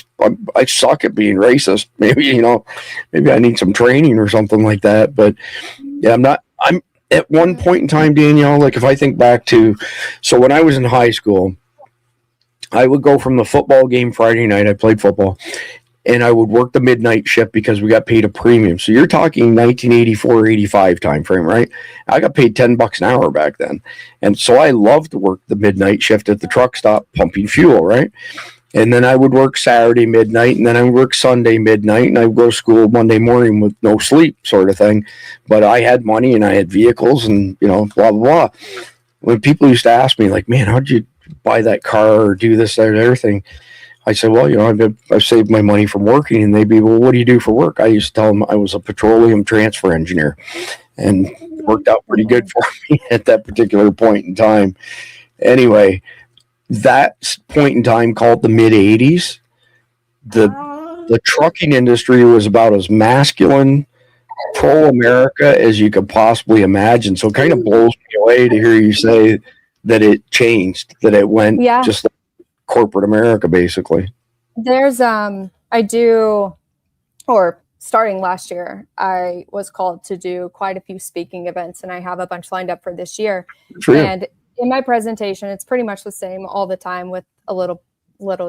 I suck at being racist. Maybe I need some training or something like that. But yeah, I'm at one point in time, Danielle, like if I think back to, so when I was in high school, I would go from the football game Friday night. I played football, and I would work the midnight shift because we got paid a premium. So you're talking 1984, 85 time frame, right? I got paid $10 an hour back then. And so I loved to work the midnight shift at the truck stop pumping fuel, right? And then I would work Saturday midnight, and then I would work Sunday midnight, and I would go to school Monday morning with no sleep, sort of thing. But I had money and I had vehicles and, blah, blah, blah. When people used to ask me, like, man, how'd you buy that car or do this, that, or everything? I said, well, I've saved my money from working. And they'd be, well, what do you do for work? I used to tell them I was a petroleum transfer engineer, and it worked out pretty good for me at that particular point in time. Anyway, that point in time, called the mid 80s, the trucking industry was about as masculine, pro-America as you could possibly imagine. So it kind of blows me away to hear you say that it changed, that it went just like corporate America, basically. There's starting last year, I was called to do quite a few speaking events, and I have a bunch lined up for this year. And in my presentation, it's pretty much the same all the time, with a little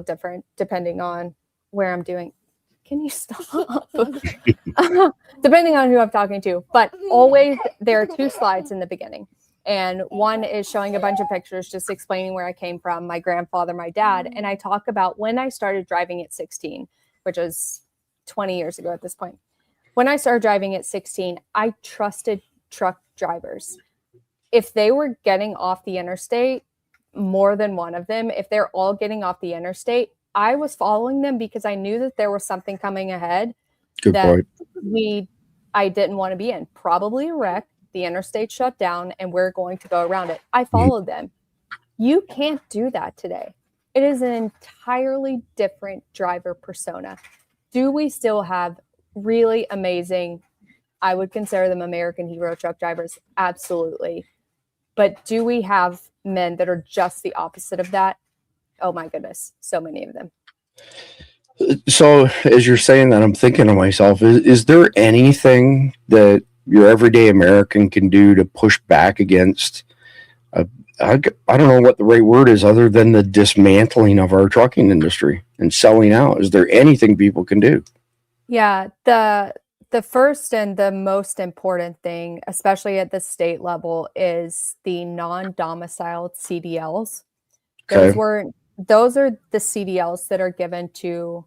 different depending on where I'm doing. Can you stop? Depending on who I'm talking to. But always there are two slides in the beginning. And one is showing a bunch of pictures, just explaining where I came from, my grandfather, my dad. And I talk about when I started driving at 16, which was 20 years ago at this point. When I started driving at 16, I trusted truck drivers. If they were getting off the interstate, more than one of them, if they're all getting off the interstate, I was following them because I knew that there was something coming ahead I didn't want to be in. Probably a wreck. The interstate shut down and we're going to go around it. I followed them. You can't do that today. It is an entirely different driver persona. Do we still have really amazing, I would consider them American hero truck drivers? Absolutely. But do we have men that are just the opposite of that? Oh my goodness, so many of them. So as you're saying that, I'm thinking to myself, is there anything that your everyday American can do to push back against, I don't know what the right word is, other than the dismantling of our trucking industry and selling out? Is there anything people can do? Yeah, the first and the most important thing, especially at the state level, is the non-domiciled CDLs. Those are the CDLs that are given to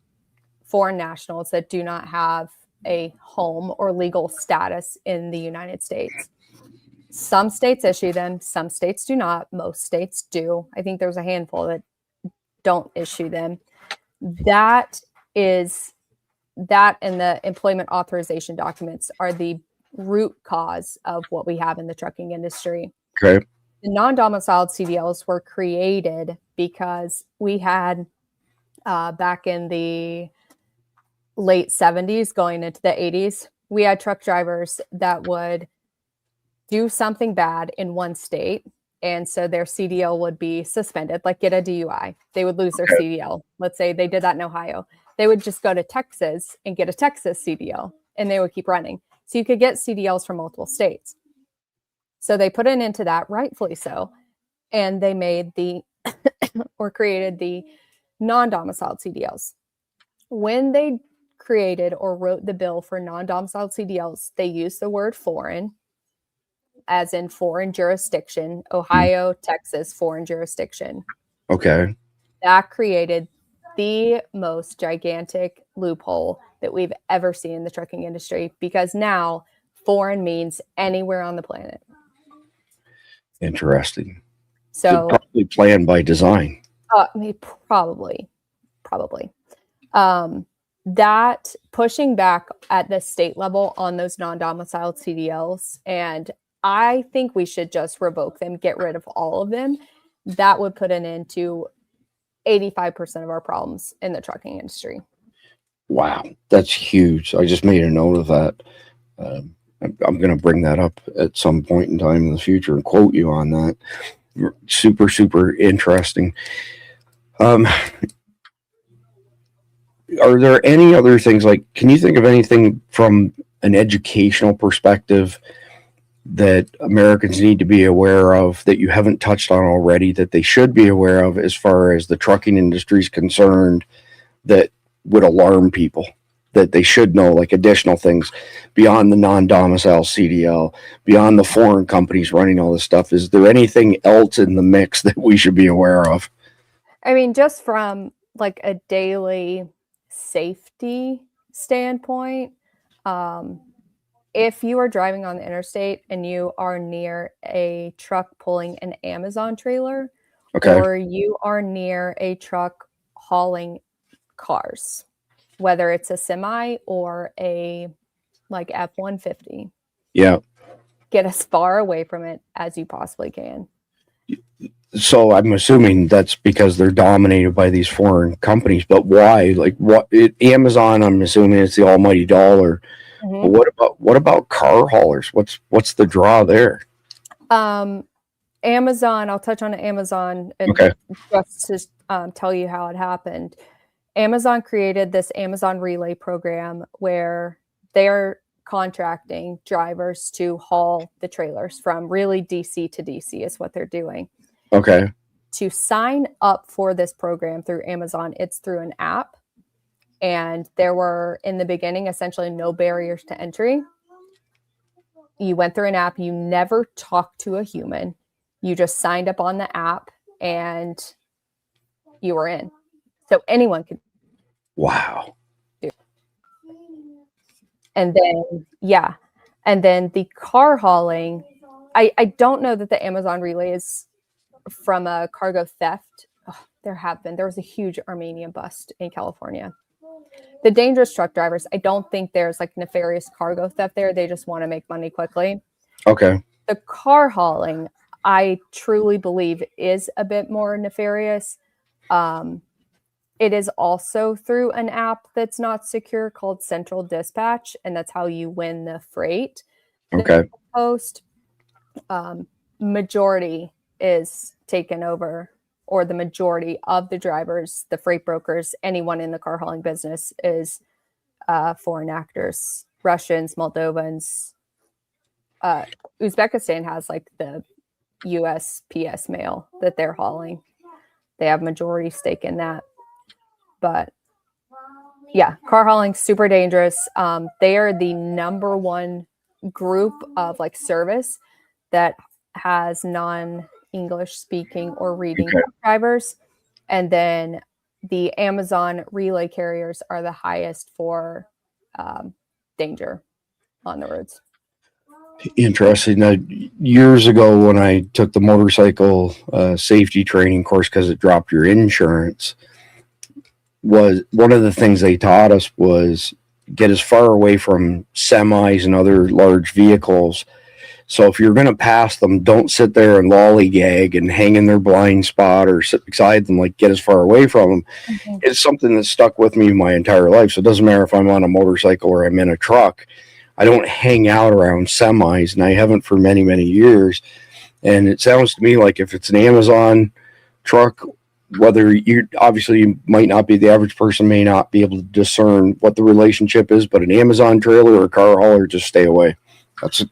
foreign nationals that do not have a home or legal status in the United States. Some states issue them, some states do not. Most states do. I think there's a handful that don't issue them. That and the employment authorization documents are the root cause of what we have in the trucking industry. Okay. The non-domiciled CDLs were created because we had back in the late 70s going into the 80s, we had truck drivers that would do something bad in one state, and so their CDL would be suspended, like get a DUI. They would lose their CDL. Let's say they did that in Ohio. They would just go to Texas and get a Texas CDL, and they would keep running. So you could get CDLs from multiple states. So they put it into that, rightfully so, and they made or created the non-domiciled CDLs. When they created or wrote the bill for non-domiciled CDLs, they used the word foreign, as in foreign jurisdiction. Ohio, Texas, foreign jurisdiction. Okay. That created the most gigantic loophole that we've ever seen in the trucking industry, because now foreign means anywhere on the planet. Interesting. So probably planned by design. Probably. That pushing back at the state level on those non-domiciled CDLs, and I think we should just revoke them, get rid of all of them. That would put an end to 85% of our problems in the trucking industry. Wow, that's huge. I just made a note of that. I'm going to bring that up at some point in time in the future and quote you on that. Super, super interesting. Are there any other things, like, can you think of anything from an educational perspective that Americans need to be aware of that you haven't touched on already, that they should be aware of as far as the trucking industry is concerned, that would alarm people, that they should know, like additional things beyond the non-domicile CDL, beyond the foreign companies running all this stuff? Is there anything else in the mix that we should be aware of? I mean, just from like a daily safety standpoint, if you are driving on the interstate and you are near a truck pulling an Amazon trailer, or you are near a truck hauling cars, whether it's a semi or a like F-150, get as far away from it as you possibly can. So I'm assuming that's because they're dominated by these foreign companies, but why? Like, Amazon, I'm assuming it's the almighty dollar. Mm-hmm. But what about car haulers? What's the draw there? Amazon, I'll touch on Amazon and just to tell you how it happened. Amazon created this Amazon Relay program where they're contracting drivers to haul the trailers from really DC to DC is what they're doing. Okay. To sign up for this program through Amazon, it's through an app. And there were, in the beginning, essentially no barriers to entry. You went through an app. You never talked to a human. You just signed up on the app and you were in. So anyone could. Wow. Do. And then the car hauling, I don't know that the Amazon Relay is from a cargo theft. There was a huge Armenian bust in California. The dangerous truck drivers, I don't think there's like nefarious cargo theft there. They just want to make money quickly. Okay. The car hauling, I truly believe, is a bit more nefarious. It is also through an app that's not secure called Central Dispatch, and that's how you win the freight. Okay. Post majority is taken over, or the majority of the drivers, the freight brokers, anyone in the car hauling business is foreign actors, Russians, Moldovans. Uzbekistan has like the USPS mail that they're hauling. They have majority stake in that. But yeah, car hauling, super dangerous. They are the number one group of like service that has non-English speaking or reading drivers. And then the Amazon relay carriers are the highest for danger on the roads. Interesting. Years ago, when I took the motorcycle safety training course because it dropped your insurance, was one of the things they taught us was get as far away from semis and other large vehicles. So if you're going to pass them, don't sit there and lollygag and hang in their blind spot or sit beside them. Like, get as far away from them. Mhm. It's something that stuck with me my entire life. So it doesn't matter if I'm on a motorcycle or I'm in a truck. I don't hang out around semis, and I haven't for many, many years. And it sounds to me like if it's an Amazon truck, whether you obviously you might not be, the average person may not be able to discern what the relationship is, but an Amazon trailer or a car hauler, just stay away.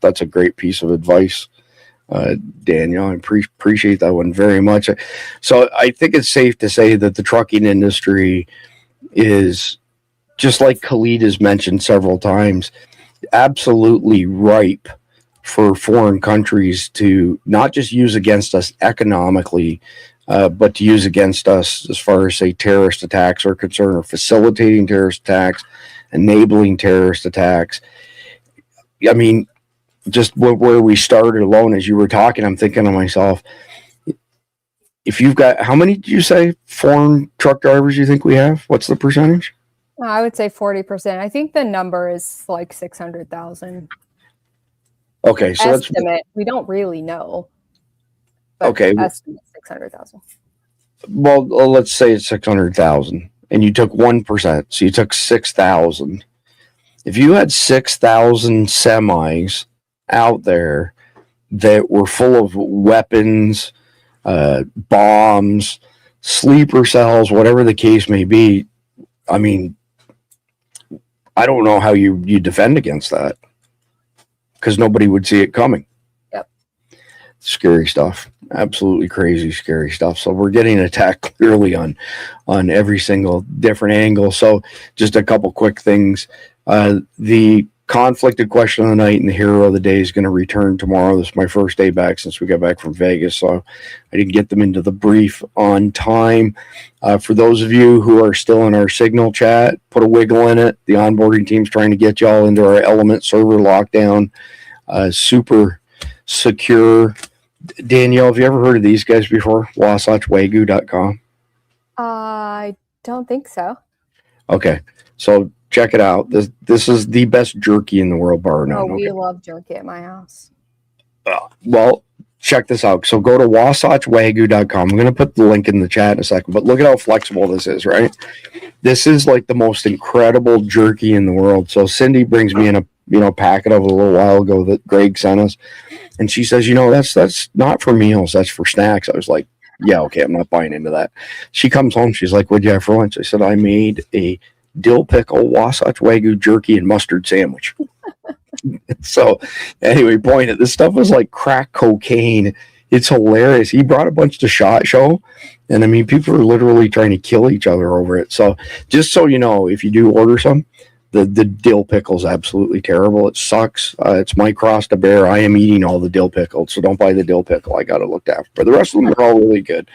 That's a great piece of advice, Daniel. I appreciate that one very much. So I think it's safe to say that the trucking industry is, just like Khalid has mentioned several times, absolutely ripe for foreign countries to not just use against us economically, but to use against us as far as, say, terrorist attacks are concerned, or facilitating terrorist attacks, enabling terrorist attacks. I mean, just where we started alone, as you were talking, I'm thinking to myself, if you've got, how many did you say foreign truck drivers you think we have? What's the percentage? I would say 40%. I think the number is like 600,000. Okay, so Estimate. We don't really know. But okay. Estimate 600,000. Well, let's say it's 600,000, and you took 1%, so you took 6,000. If you had 6,000 semis out there that were full of weapons, bombs, sleeper cells, whatever the case may be, I mean, I don't know how you defend against that, because nobody would see it coming. Yep. Scary stuff. Absolutely crazy, scary stuff. So we're getting attacked clearly on every single different angle. So just a couple quick things. The conflicted question of the night and the hero of the day is going to return tomorrow. This is my first day back since we got back from Vegas, so I didn't get them into the brief on time. For those of you who are still in our Signal chat, put a wiggle in it. The onboarding team's trying to get y'all into our Element server lockdown. Super secure. Danielle, have you ever heard of these guys before? WasatchWagyu.com. I don't think so. Okay, so check it out. This is the best jerky in the world, bar none. Oh, we Okay. love jerky at my house. Well, check this out. So go to WasatchWagyu.com. I'm going to put the link in the chat in a second, but look at how flexible this is, right? This is like the most incredible jerky in the world. So Cindy brings me in a packet of a little while ago that Greg sent us, and she says, that's not for meals, that's for snacks. I was like, yeah, okay, I'm not buying into that. She comes home, she's like, what'd you have for lunch? I said, I made a dill pickle Wasatch Wagyu jerky and mustard sandwich. So anyway, point, this stuff is like crack cocaine. It's hilarious. He brought a bunch to SHOT Show, and I mean, people are literally trying to kill each other over it. So just so you know, if you do order some, the dill pickle is absolutely terrible. It sucks. It's my cross to bear. I am eating all the dill pickle, so don't buy the dill pickle. I got it looked after. But the rest of them are all really good.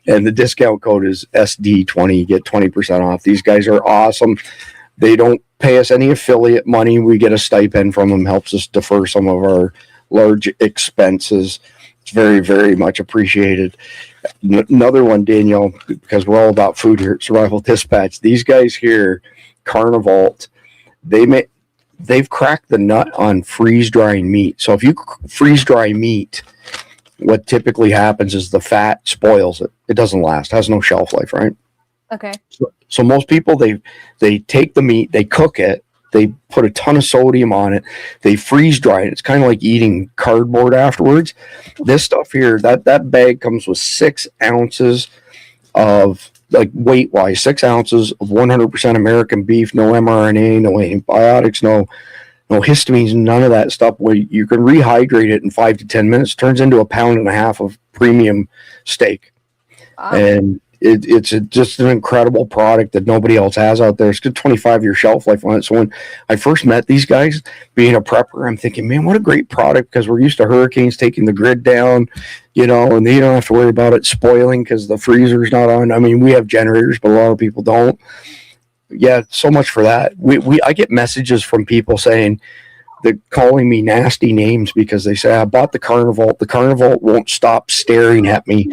And the discount code is SD20. You get 20% off. These guys are awesome. They don't pay us any affiliate money. We get a stipend from them. Helps us defer some of our large expenses. It's very, very much appreciated. Another one, Danielle, because we're all about food here at Survival Dispatch. These guys here, Carnivalt, they've cracked the nut on freeze drying meat. So if you freeze dry meat, what typically happens is the fat spoils it. It doesn't last, has no shelf life, right? Okay. So most people, they take the meat, they cook it, they put a ton of sodium on it, they freeze dry it. It's kind of like eating cardboard afterwards. This stuff here, that bag comes with 6 ounces of, like, weight wise, 6 ounces of 100% American beef, no mRNA, no antibiotics, no histamines, none of that stuff. Where you can rehydrate it in 5 to 10 minutes, turns into 1.5 pounds of premium steak. Wow. And it's just an incredible product that nobody else has out there. It's got 25-year shelf life on it. So when I first met these guys, being a prepper, I'm thinking, man, what a great product, because we're used to hurricanes taking the grid down, and you don't have to worry about it spoiling because the freezer's not on. I mean, we have generators, but a lot of people don't. Yeah, so much for that. I get messages from people saying, they're calling me nasty names because they say I bought the Carnival. The Carnival won't stop staring at me.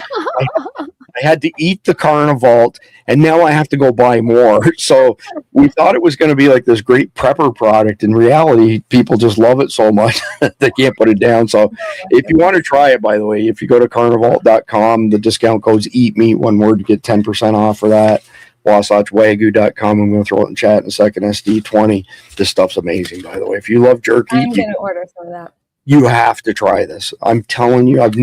I had to eat the Carnival, and now I have to go buy more. So we thought it was going to be like this great prepper product. In reality, people just love it so much they can't put it down. So if you want to try it, by the way, if you go to carnival.com, the discount code's EATMEAT, one word, to get 10% off for that. WasatchWagyu.com. I'm going to throw it in chat in a second. SD20. This stuff's amazing, by the way. If you love jerky, I'm going to order some of that. You have to try this. I'm telling you, I've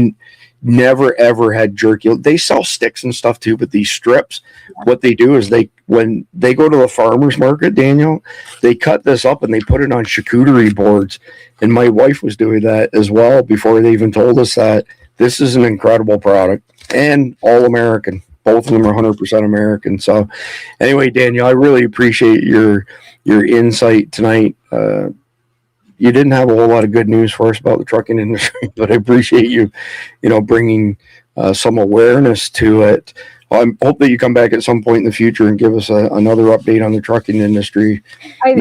never ever had jerky. They sell sticks and stuff too, but these strips, what they do is when they go to the farmer's market, Daniel, they cut this up and they put it on charcuterie boards. And my wife was doing that as well before they even told us that. This is an incredible product and all American. Both of them are 100% American. So anyway, Daniel, I really appreciate your insight tonight. You didn't have a whole lot of good news for us about the trucking industry, but I appreciate you bringing some awareness to it. I hope that you come back at some point in the future and give us another update on the trucking industry. I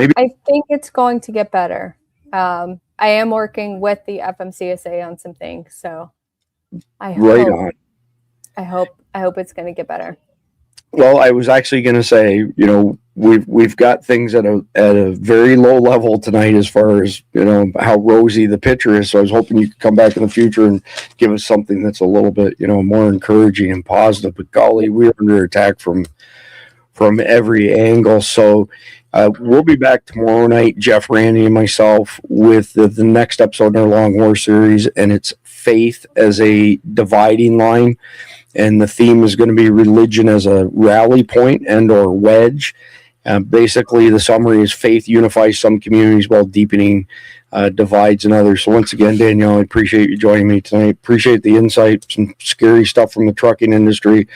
think it's going to get better. I am working with the FMCSA on some things, so I hope it's going to get better. Well, I was actually going to say, we've got things at a very low level tonight as far as how rosy the picture is. So I was hoping you could come back in the future and give us something that's a little bit more encouraging and positive. But golly, we're under attack from every angle. So we'll be back tomorrow night, Jeff, Randy, and myself, with the next episode in our Long War series, and it's faith as a dividing line. And the theme is going to be religion as a rally point and or wedge. Basically, the summary is faith unifies some communities while deepening divides in others. So once again, Danielle, I appreciate you joining me tonight. Appreciate the insight, some scary stuff from the trucking industry.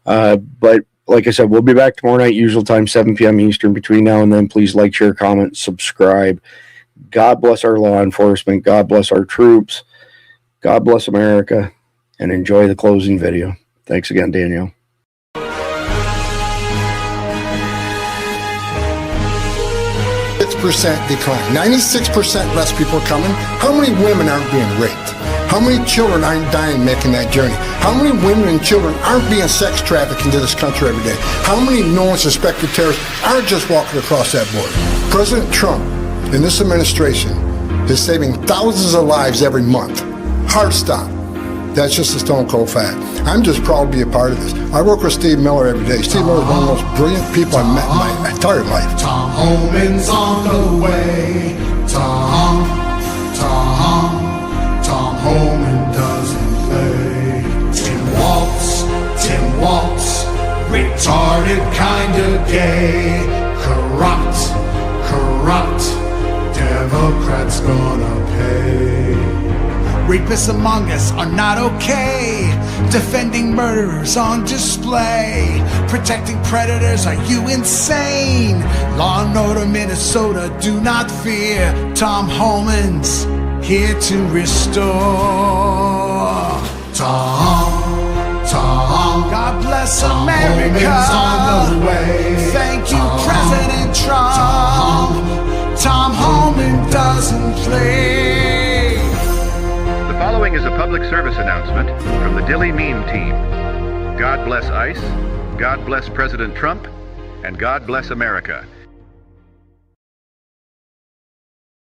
But like I said, we'll be back tomorrow night, usual time, 7 p.m. Eastern. Between now and then, please like, share, comment, subscribe. God bless our law enforcement. God bless our troops. God bless America. And enjoy the closing video. Thanks again, Danielle. % decline. 96% less people are coming. How many women aren't being raped? How many children aren't dying making that journey? How many women and children aren't being sex trafficked into this country every day? How many known suspected terrorists aren't just walking across that border? President Trump and this administration is saving thousands of lives every month. Hard stop. That's just a stone cold fact. I'm just proud to be a part of this. I work with Steve Miller every day. Steve Miller is one of the most brilliant people I've met in my entire life. Tom Homan's on the way. Tom Homan doesn't play. Tim Waltz, retarded kinda gay. Corrupt, Democrats gonna pay. Rapists among us are not okay. Defending murderers on display. Protecting predators, are you insane? Law and Order Minnesota, do not fear. Tom Homan's here to restore. Tom, God bless America. On the way. Thank you, President Trump. Tom Homan doesn't play. The following is a public service announcement from the Dilly Meme Team. God bless ICE, God bless President Trump, and God bless America.